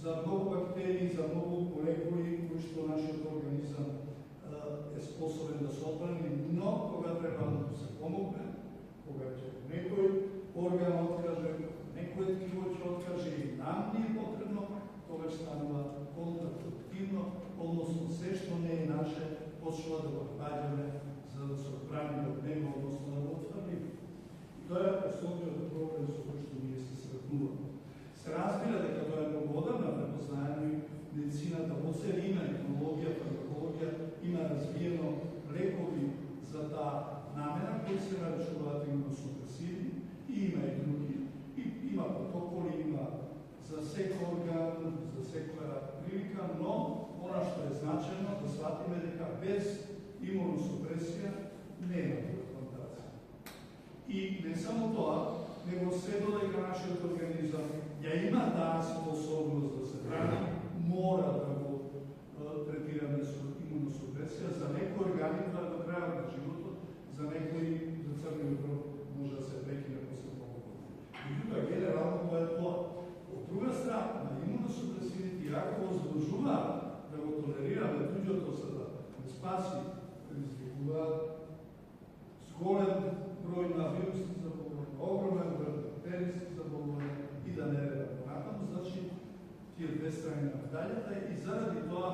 за многу бактерии, за многу молекули кои што нашиот организам е способен да се одбрани, но кога треба да се помогне, кога ќе некој орган откаже, некој ткиво ќе откаже и нам ни е потребно, тогаш станува контрапродуктивно, односно се што не е наше, почнува да го паѓаме за да се отбраним од него, односно да го отврним. И тоа е основниот проблем со кој што ние се сретнуваме. Се разбира дека тоа е многу одамна препознаено и медицината во целина, етнологија, фармакологија има развиено лекови за таа намера кои се наречуваат имуносупресиви и има и други. И има протоколи, има за секој орган, за секоја прилика, но она што е значено да сватиме дека без имуносупресија нема трансплантација. И не само тоа, него се додека нашиот организам ја има таа способност да се брани, мора да го третираме со имуносупресија. За некои органи тоа до крајот на животот, за некои за црниот дроб може да се прекине после многу години. Меѓутоа, генерално тоа е тоа. Од друга страна, имуносупресивите, иако возможуваат да го толерираме туѓото за да не спаси, предизвикуваат зголем број на вирусни заболувања, огромен број на бактериски заболувања и да не реда понатаму, значи тие две страни на медаљата и заради тоа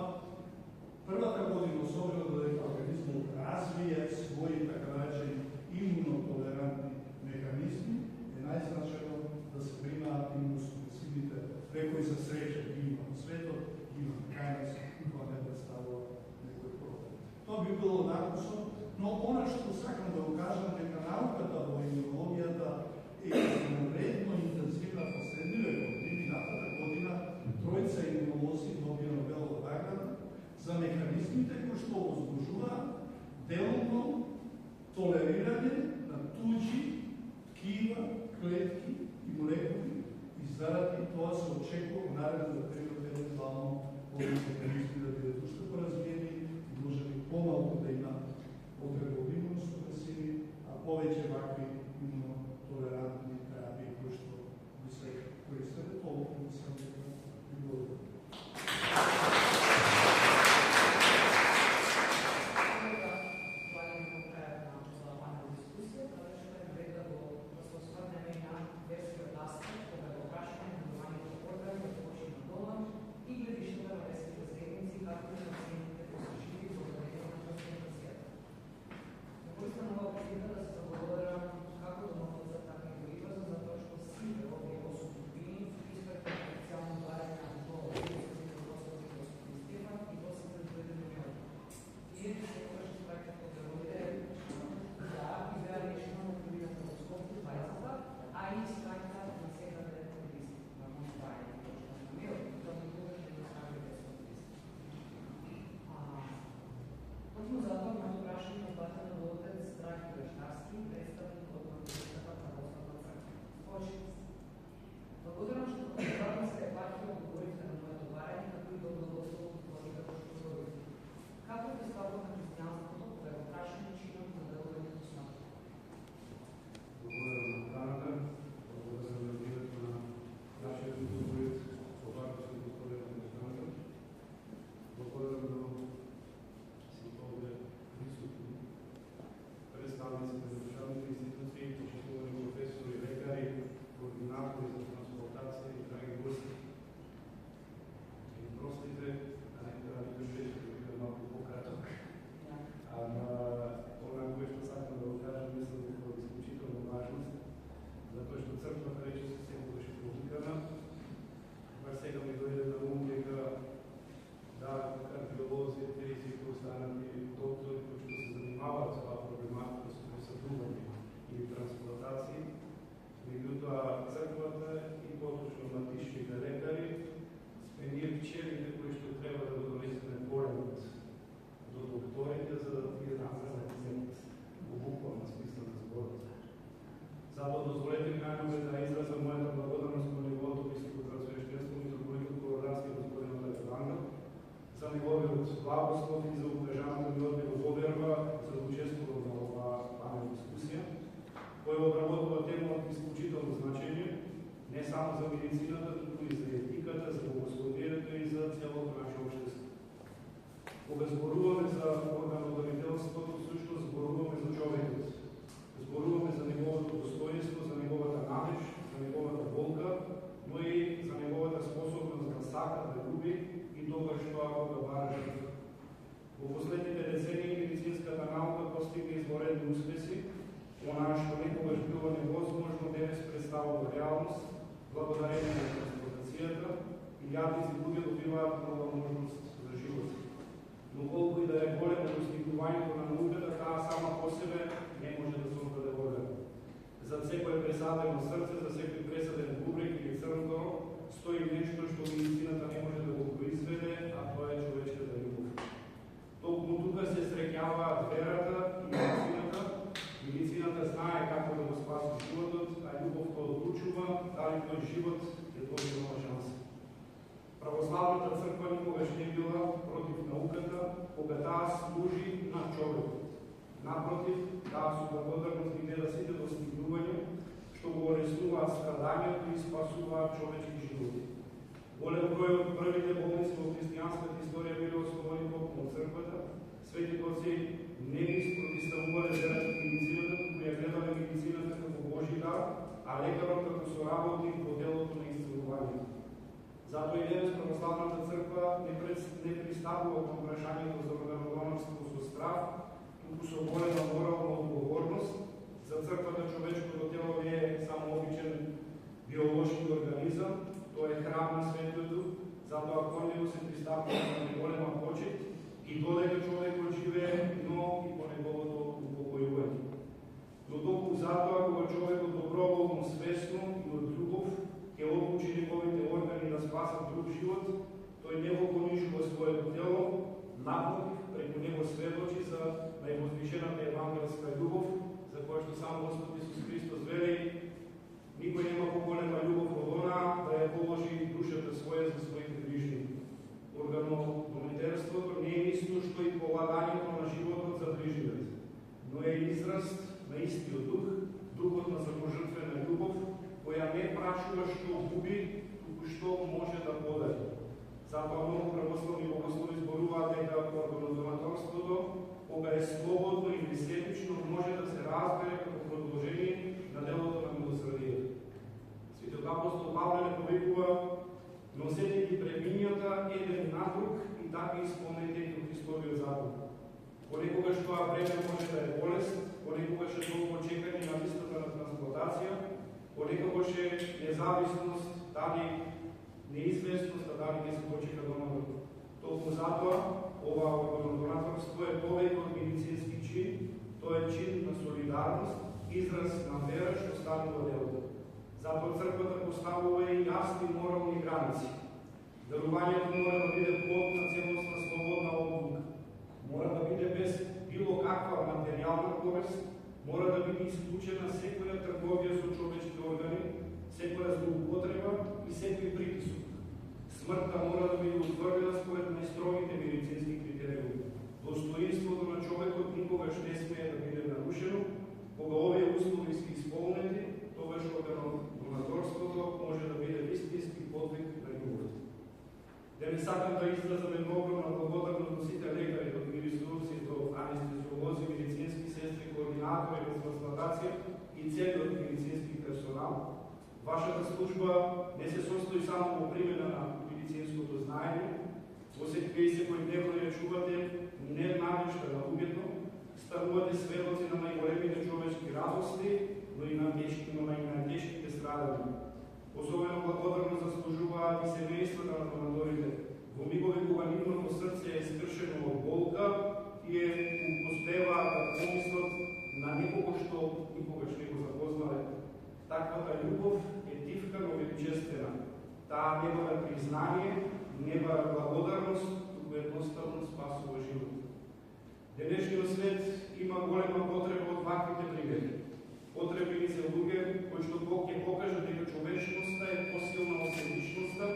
првата година, особено додека организмот развие своји така наречени имунотолерантни механизми, е најзначено да се примаат имуносупресивните лекови. За среќа ги има во светот, ги има кај нас, тоа не представува некој проблем. Тоа би било накусно, но она што сакам да го кажам дека науката во имунологијата е изредно интензивна последниве години. Минатата година тројца имунолози добија Нобелова награда за механизмите кои што возможуваат делно толерирање на туѓи ткива, клетки и молекули и заради тоа се очекува во наредниот период евентуално овие механизми да бидат уште поразвиени и може би помалку да има потреба од имуносупресиви, а повеќе вакви имунотолерантни терапии кои што би се користеле. Толку мислам дека би било добро. И гледиште на вреските следници, како само за медицината, туку и за етиката, за богословието и за цялото наше общество. Кога зборуваме за органодарителството, всъщност зборуваме за човекът. Зборуваме за неговото достоинство, за неговата намеж, за неговата болка, но и за неговата способност да сака, да люби и тоа што ако да бара жртва. Во последните децении медицинската наука постигна изворедни успеси, онаа што некогаш било невозможно денес представува реалност, благодарение на трансплантацијата, илјади луѓе добиваат нова можност за живот. Но колку и да е големо достигнувањето на науката, таа сама по себе не може да создаде орган. За секој пресадено срце, за секој пресаден бубрек или црнко, стои нешто што медицината не може да го произведе, а тоа е човечката љубов. Токму тука се среќаваат верата и медицината. Медицината знае како да го спаси животот, а љубовта одлучува дали тој живот е добива нова шанса. Православната црква никогаш не била против науката, кога таа служи на човекот. Напротив, таа со благодарност ги гледа сите достигнувања што гоореснуваат страдањето и спасуваат човечки животи. Голем број од првите болници во христијанската историја биле основани токму од црквата. Светите отци не ги протиставувале верата во медицината, туку ја гледале медицината како Божи дар, а лекарот како соработник во делото на исцелувањето. Затоа и денес православната црква не пристапува кон прашањето за органодонорство со страх, туку со голема морална одговорност. За црквата човечкото тело не е само обичен биолошки организам, тоа е храм на Светото, затоа кон него се пристапува со голема почит и додека човекот живее, но и по неговото упокојување. Но токму затоа кога човекот доброволно, свесно и од љубов ќе одлучи неговите органи да спасат друг живот, тој не го понижува своето тело, напротив, преку него сведочи за највозвишената евангелска љубов, за која што сам Господ Исус Христос вели: никој нема поголема љубов од онаа да ја положи душата своја за своите ближни. Органодонорството не е исто што и полагањето на животот за ближните, но е израз на истиот дух, духот на саможртвена љубов, која не прашува што губи, туку што може да подаде. Затоа многу православни богослови зборуваат дека органодонорството, кога е слободно и несебично, може да се разбере како продолжение на делото на милосрдието. Светиот апостол Павле не повикува: носете ги премињата еден на друг и така исполнете ги Христовиот закон. Понекогаш тоа време може да е болест, понекогаш е долго чекање на листата на трансплантација, понекогаш е независност, дали неизвестност, а дали ќе се почека до ново. Толку затоа, ова органодонаторство е повеќе од медицински чин, тоа е чин на солидарност, израз на вера што станува делото. Затоа црквата поставува и јасни морални граници. Дарувањето мора да биде плод на целосна слободна одлука. Мора да биде без било каква материјална корест, мора да биде исклучена секоја трговија со човечки органи, секоја злоупотреба и секој притисок. Смртта мора да биде утврдена според најстрогите медицински критериуми. Достоинството на човекот никогаш не смее да биде нарушено. Кога овие услови се исполнети, тогаш органодонорството може да биде вистински подвиг на љубов. Да не сакам да изразам огромна благодарност до сите лекари, од мирисурци до анестезиолози, медицински сестри, координатори на трансплантација и целиот медицински персонал. Вашата служба не се состои само во примена на медицинското знаење, во секојдневно ја чувате ненавишта на луѓето, станувате сведоци на најголемите човечки радости, но и на тешките страдања. Особено благодарно заслужуваат и семејствата на донадорите. Во мигови кога нивното срце е скршено од болка, тие успеваат да помислат на некого што никогаш не го запознале. Таквата љубов е тивка, но величествена. Таа не бара признание, не бара благодарност, туку едноставно спасува живот. Денешниот свет има голема потреба од ваквите примери. Потребни се луѓе кои што Бог ќе покаже дека човечноста е посилна од себичноста,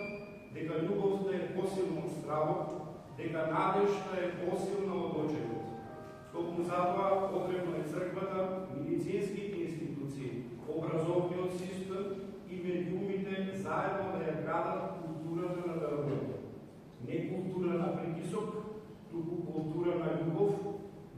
дека љубовта е посилна од стравот, дека надежта е посилна од очевот. Токму затоа потребно е црквата, медицинските институции, образовниот систем и медиумите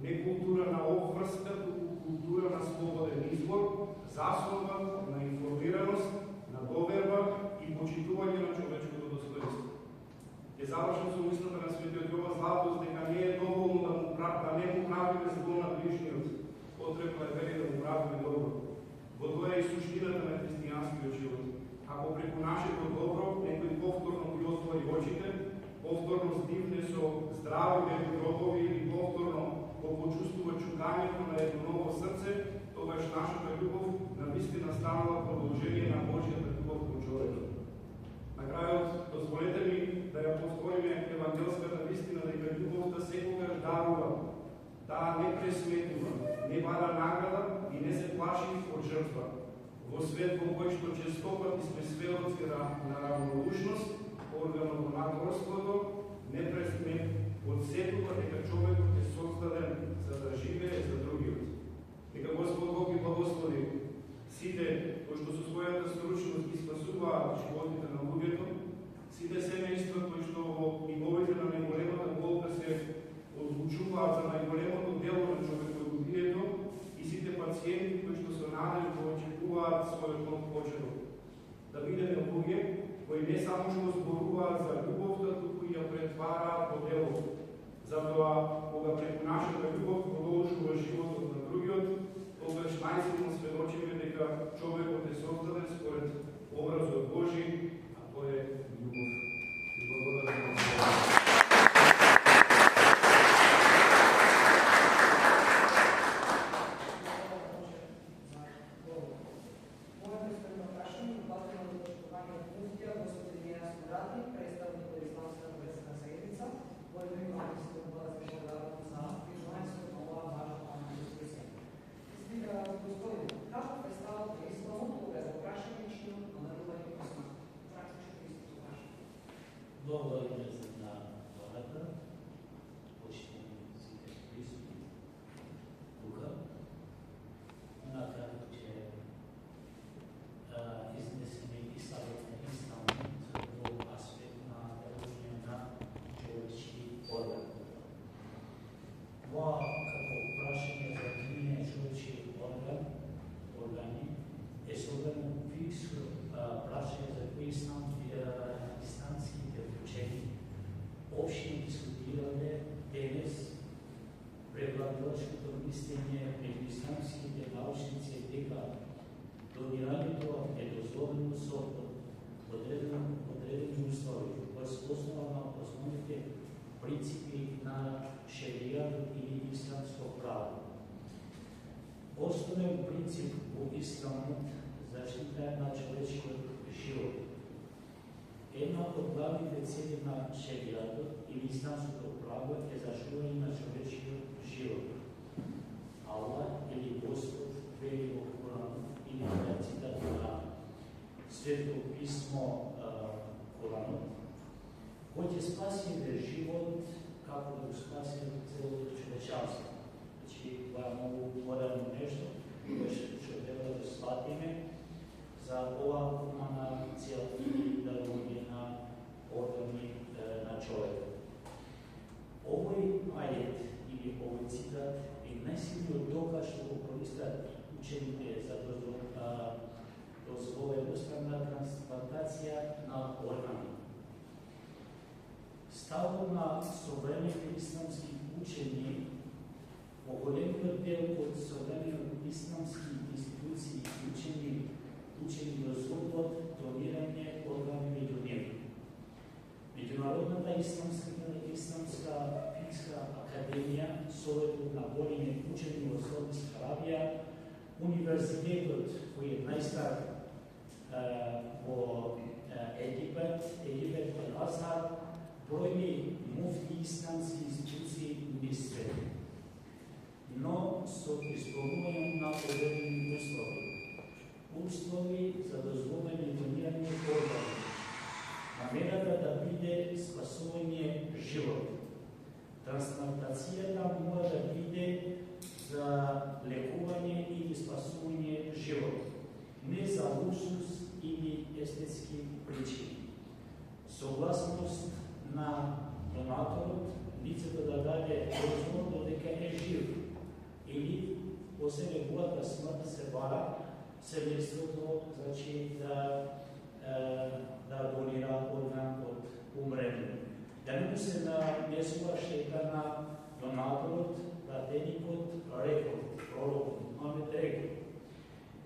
Не култура на обврска, туку култура на слободен избор, заслова на информираност, на доверба и почитување на човечкото достоинство. Ќе завршам со мислата на светиот Јован Златост дека не е доволно да не му правиме зло на ближниот, потребно е вели да му правиме добро. Во тоа е и суштината на христијанскиот живот. Ако преку нашето добро некој повторно ги отвори очите, повторно здивне со здрави гробови или повторно почувствува чукањето на едно ново срце, тогаш нашата љубов навистина станала продолжение на Божјата љубов кон човекот. На крајот, дозволете ми да ја повториме евангелската вистина дека љубовта секогаш дарува, таа не пресметува, не бара награда и не се плаши од жртва. Во свет во кој што честопати сме сведоци на равнодушност, организаторството, не пресме подсетува дека човекот е создаден за да живее за другиот. Нека Господ Бог ги благослови сите кои што со својата стручност ги спасуваат животите на луѓето, сите семејства кои што во миговите на најголемата болка се одлучуваат за најголемото дело на човеколюбието и сите пациенти кои што со надежда очекуваат својот нов почеток. Да бидеме луѓе кои не само што зборуваат за љубовта, туку и ја претвараат во дело. Затоа, кога преку нашата љубов продолжува животот на другиот, тогаш најсилно сведочиме дека човекот е создаден според образот Божи, а тој е љубов. И благодарам. Благодарим за дората, почитаме сите присутни тука. Накратко ќе изнесеме и ставите инсталмент во аспект на делување на човечки орган. Ова како прашање за тие човечки органи е собрано фикско прашање за кои инстанциите вклучени, општо дискутирале денес превладувачкото мислење меѓу исламските научници дека донирањето е дозволено со одредени услови, кои се основа на основните принципи на шеријатот или исламско право. Основен принцип во исламот заштита на човечкиот живот. Една од главните цели на шеријатот или исламското право е заштитување на човечкиот живот. Аллах или Господ вели во Коранот или на цитат на Свето писмо Коранот, кој ќе спаси живот како да го спаси целото човечанство. Значи, това е многу модерно нешто, кое што треба да сватиме за ова хумана цел и дарување на органи на човекот. Овој ајет или овој цитат е најсилниот доказ што го користат учените за дозволеноста на трансплантација на органи. Ставот на современите исламски учени во големиот дел од современите исламски институции учени дозволуваат донирање органи меѓу нив. Меѓународната исламска фикска академија, Советот на големи учени во Саудитска Арабија, универзитетот кој е најстар во Египет Ал-Азхар, бројни муфти исламски институции низ свет. Но со исполнување на одредени услови за дозволено донирање органи. Намерата да биде спасување живот. Трансплантацијата мора да биде за лекување или спасување живот, не за луксус или естетски причини. Согласност на донаторот лицето да даде дозвол додека е жив. Или после неговата смърт се бара семейството, значи да донира орган от умрели. Да не му се нанесува щета на донаторот, пратеникот, пророкот, Мохамед рекол.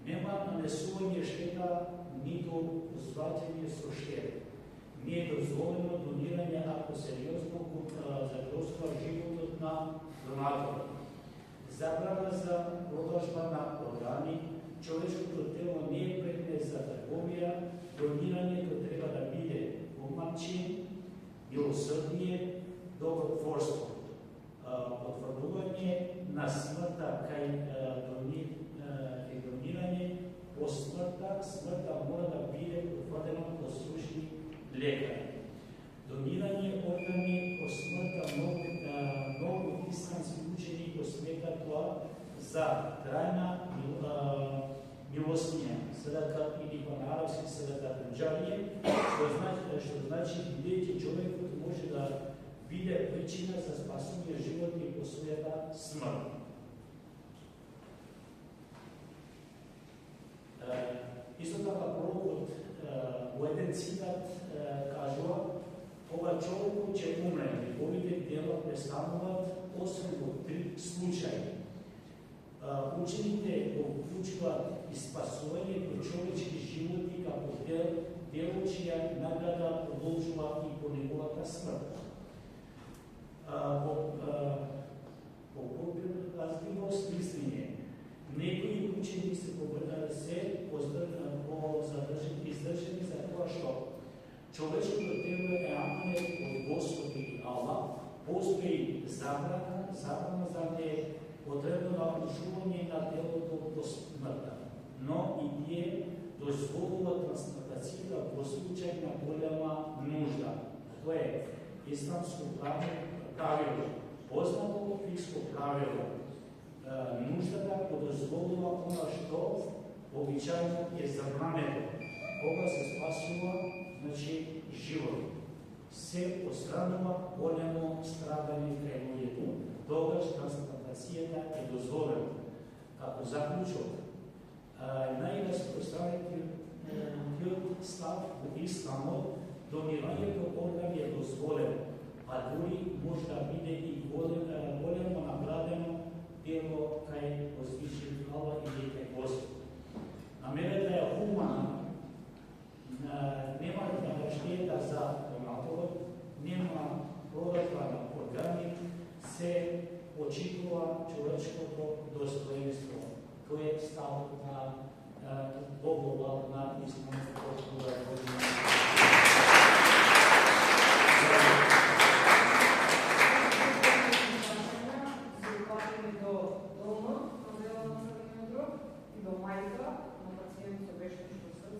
Нема нанесување штета, ниту зваќање со штета. Не е дозволено донирање ако сериозно загрозува животот на донаторот. Забрана за продажба на органи, човечкото тело не е предмет за трговија, донирањето треба да биде помачен, милосрдие, добротворство. Потврдување на смртта кај донирање по смртта мора да биде потврдено по служни лекари. Донирање органи по смртта многу християнски учени го сметат тоа за трајна милостинја, садака или по арапски садака пунџавије, што значи бидејќи човекот може да биде причина за спасување живот и по својата смрт. Исто така пророкот во еден цитат кажува: ова човекот ќе умре, неговите дела престануваат освен во 3 случаи. Учените го вклучуваат и спасувањето човечки животи како дело чија награда продолжува и по неговата смрт. По попразливо смислење, некои учени се издржани за тоа што човечкото тело е аманет од Господ и Аллах, постои забрана за не потребно нарушување на телото до смртта, но и тие дозволува трансплантацијата во случај на голема нужда. Тоа е исламско правило, познато фикско правило. Нуждата го дозволува она што обичајно е забрането. Кога се спасува, значи живот. Се отстранува големо страдање кај луѓето. Тогаш трансплантацијата е дозволена. Како заклучок, најраспространетиот став во исламот, донирањето органи е дозволено, а дури може да биде и големо наградено дело кај возвишен Аллах или кај Господ. Намерата е хумана, нема штета за донаторот, нема продажба на органи, се почитува човечкото достоинство. Тоа е ставот на договор на исламското година. До мајка на пациент со бешничко срце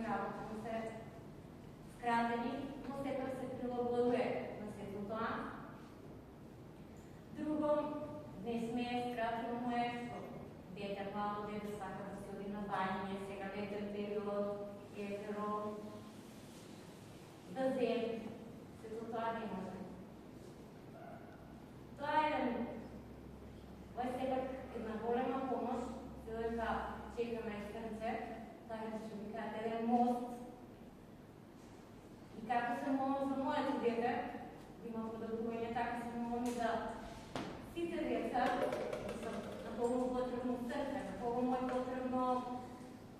работа му се скратени, но сепак се прилагодuje на сето тоа. Друго, не смее, скратено му е, ветер мало дете сака да се оди на бање, сега ветер период, езеро, да земе, сето тоа не може. Тоа е сепак една голема помош, се дека чекаме екстранце, така да ще ви кажа еден мост. И како се молам за моето дете, има подобрување, така се молам и за сите деца, на кого му потребно срце, на кого му е потребно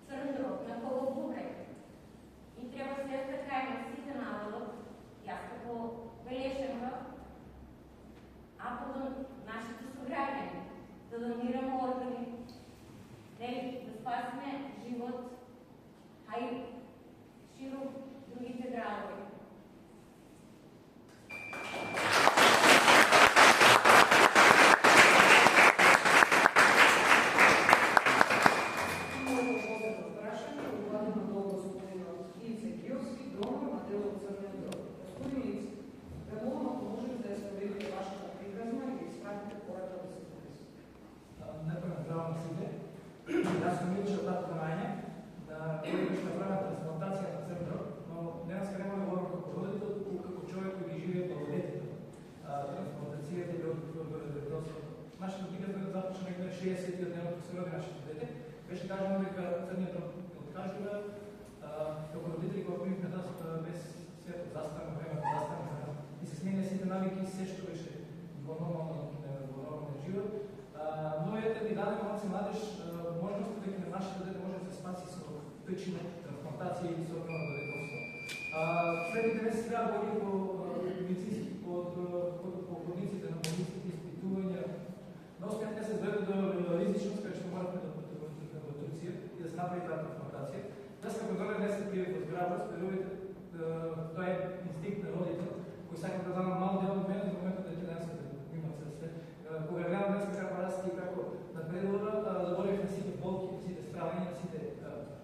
црндрок, на кого бубрек. И треба се така и на сите народот, јас како белешенка, ако до нашите сограѓани, да донираме органи, да спасиме живот, а и широк другите градови. Беше кажано дека црниот дроб откажува, како родители кога примивме нас без свето застана, времето застана и се сменя сите навики и се што беше во нормален живот. Но ете ни даде малце младеж можност дека на нашите дете може да се спаси со печина, трансплантација или со обнова на детелство. Следните месеци трябва води по медицински, по ходниците на болниците, изпитувања. Но успеат не се изведе до ризичност, кај што мораме да Турција и да се направи таа трансплантација. Днес како дойде днес тие во зграда, сперувате, тоа е инстинкт на родител, кој сака да дава мал дел од мене за моментот дека денес да имат срце. Кога гледам днес како расти и како напредува, заборавив на сите болки, на сите страдања, на сите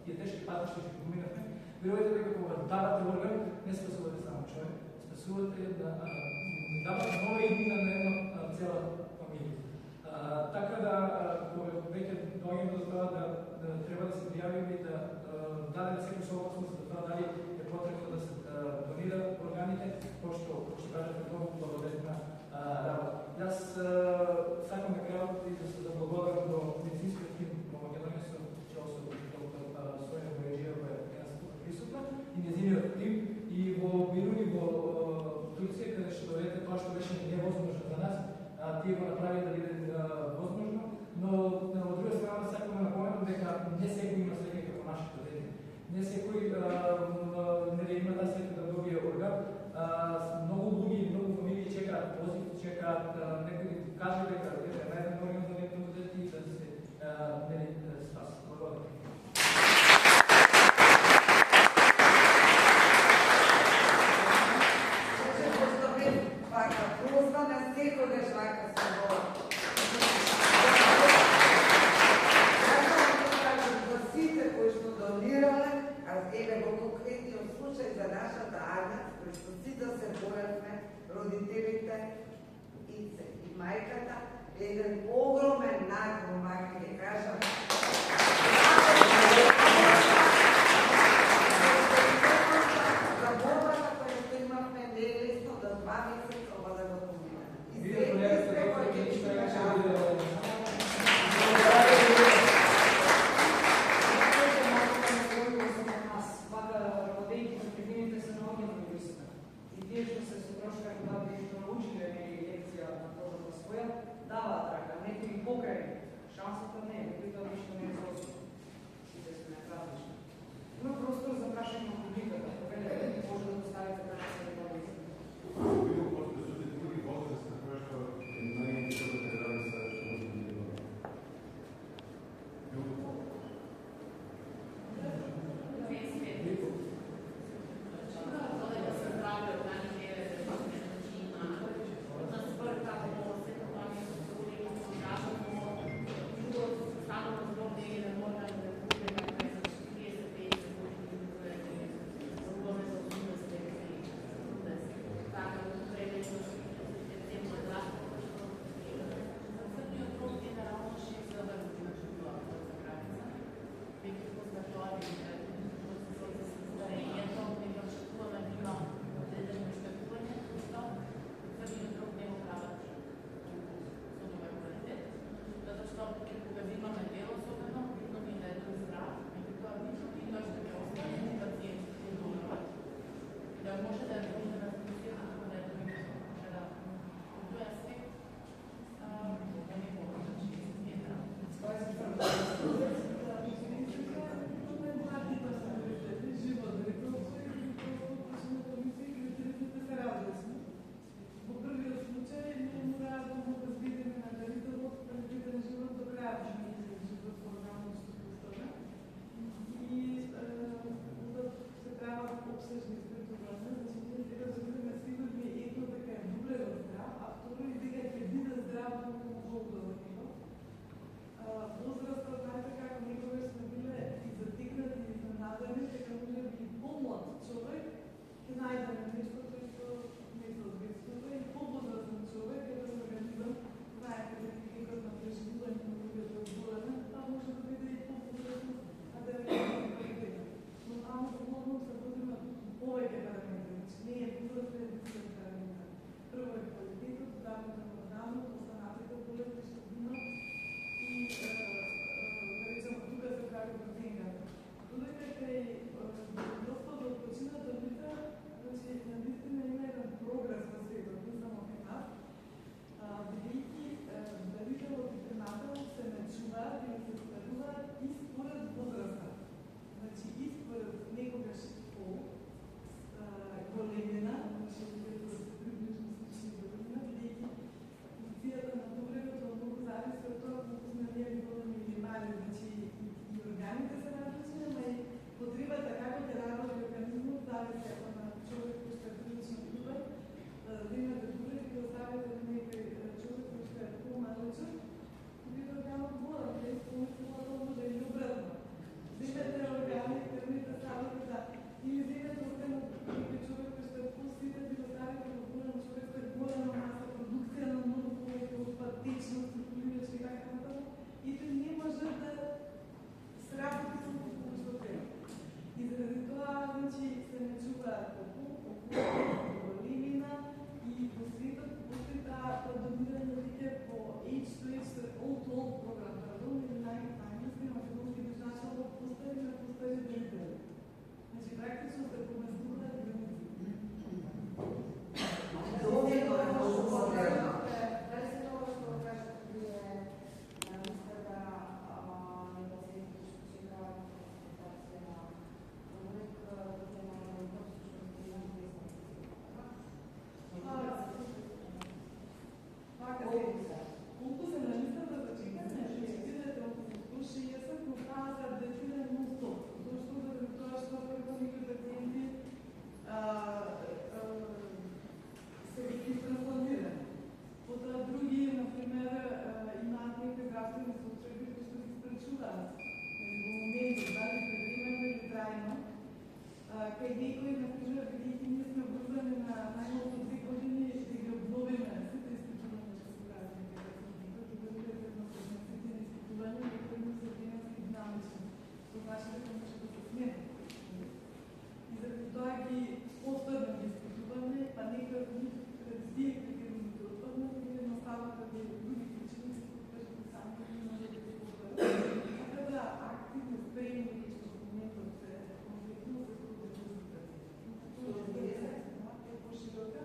тие тешки пати што ќе поминавме. Верувате дека кога давате орган, не спасувате само човек, спасувате да давате нова иднина на една цела фамилија. Така да, кога веќе доаѓаме до тоа да треба да се пријавиме и да дадеме секој согласност за тоа дали е потребно да се донира органите, пошто ќе кажете многу благодетна работа. Јас сакам на крајот и да се заблагодарам до медицинскиот тим во Македонија со чело со доктор Соња Бојаджиева која е денес тука присутна и нејзиниот тим и во Бируни во Турција каде што доведете тоа што беше невозможно за нас, тие го направи да биде возможно, но од друга страна сакам да напоменам дека не секој има среќа како нашите дети. Не секој не има да среќа да добие орган. Многу луѓе и многу фамилии чекаат позив, чекаат некој да каже дека е најден орган за неговото дете и да се спаси. Благодарам. Секогаш вака се говори. За сите кои што донирале, еве во конкретниот случај за нашата Ања, кои што сите се боравме, родителите и мајката, еден огромен наклон, мајка ќе кажам. За борбата која што имавме не е лесно да 2 месеца ова да го поминеме. Даваат рака, некои покрај, шансата не е, некои тоа више не чуваат по Ленина и по светот постои таа доминирање веќе по H2H, old програм, пардон, или најанглиски, македонски би значило постои да дебели. Значи, практично се поместуваат две музики. Доволно е много модерно. Дали се тоа што кажат вие на миста да не го се чека презентација на рубрик тема на въпросичност и на колку се на листата за чекање, рецитирате од слуши, јас сам го каза да цитирам нон-стоп, зашто заради тоа што прво некои пациенти се веќе трансплантирани. Потоа други, например, имаат некои здравствени случаи кои што ги спречуваат во моментот, дали превремено или трајно. Кај некои, например, бидејќи ние сме врзани на најмалку 2 години да ги обновиме сите испитувања што се прават на пациентите, да бидат еднократно сите испитувања, некои се денески динамични. Тоа значи дека може да се сменат. И заради тоа ги повторно ги испитуваме, па некои од нив традиции кои ги отпаднат или настават да други причини се покажат сами да не може да се повторат. Така да активно спремни што во моментот се конкретно за тоа да се е поширока,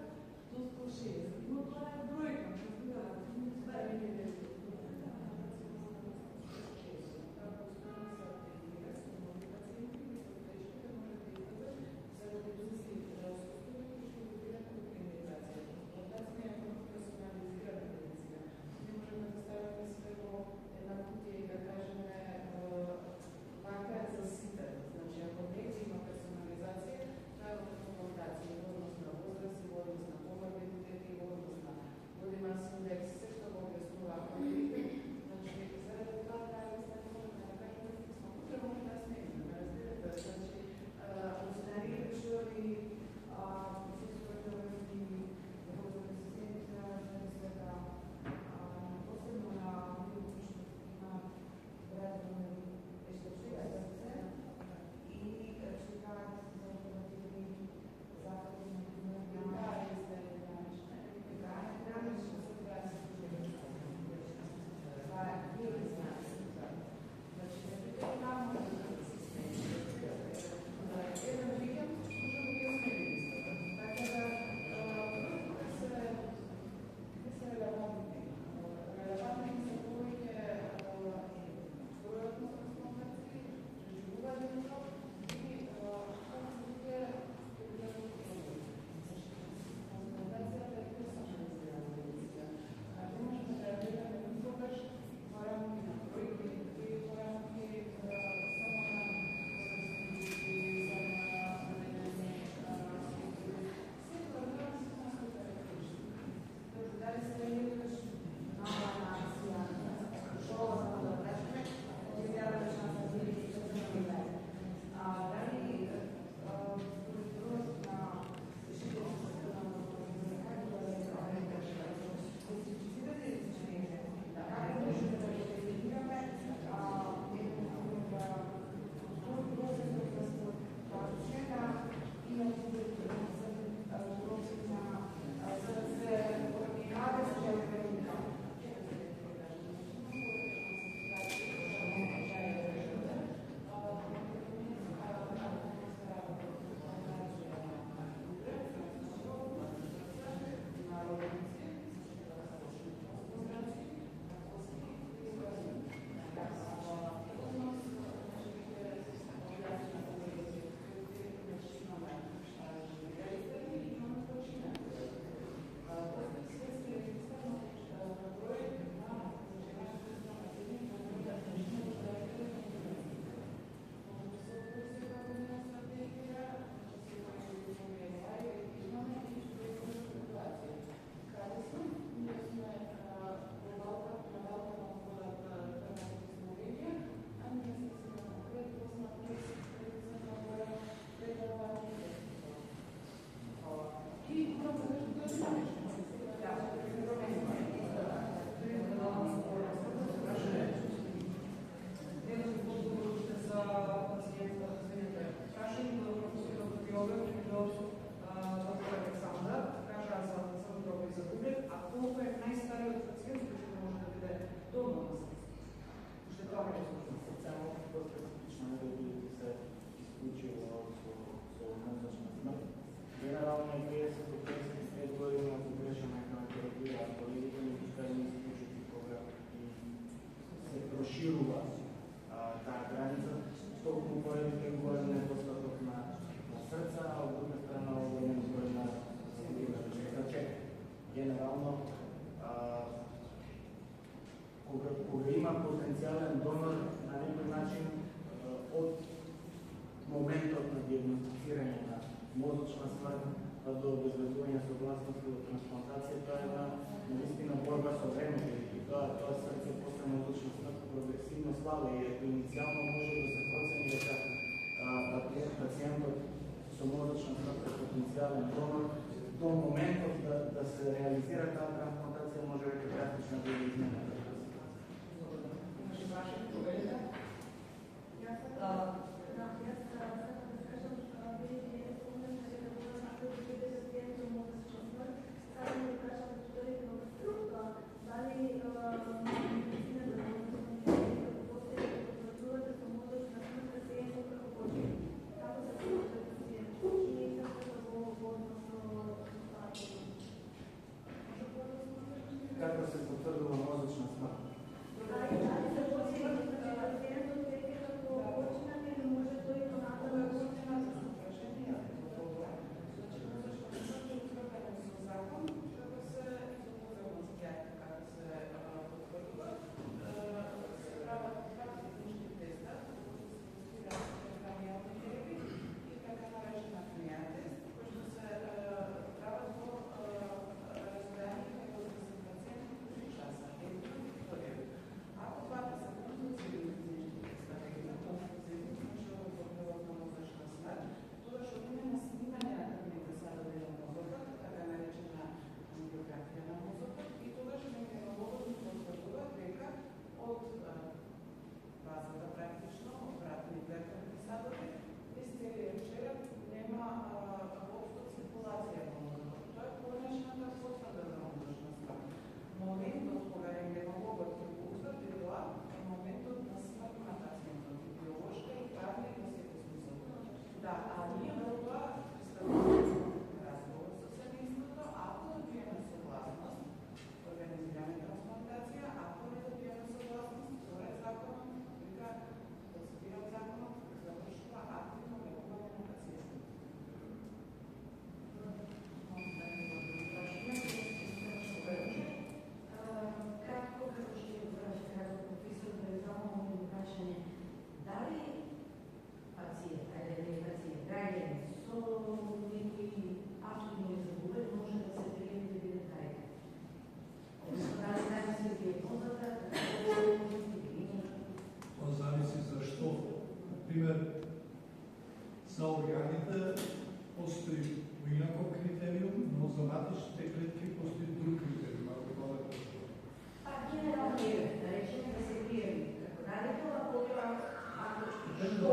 мозочна смрт до обезвредување согласности од трансплантација, тоа е една наистина борба со времето и тоа срце после мозочна смрт прогресивно слабо и иницијално може да се процени дека пациентот со мозочна смрт е потенцијален донор, до моментот да се реализира таа трансплантација може веќе драстично да ја измени. Како се потврдува мозочна смрт? За органите постои уинаков критериум, но за матичните клетки постои друг критериум, ако това да кажа. Генерално да речеме да се приеми. Како дали това подива, ако што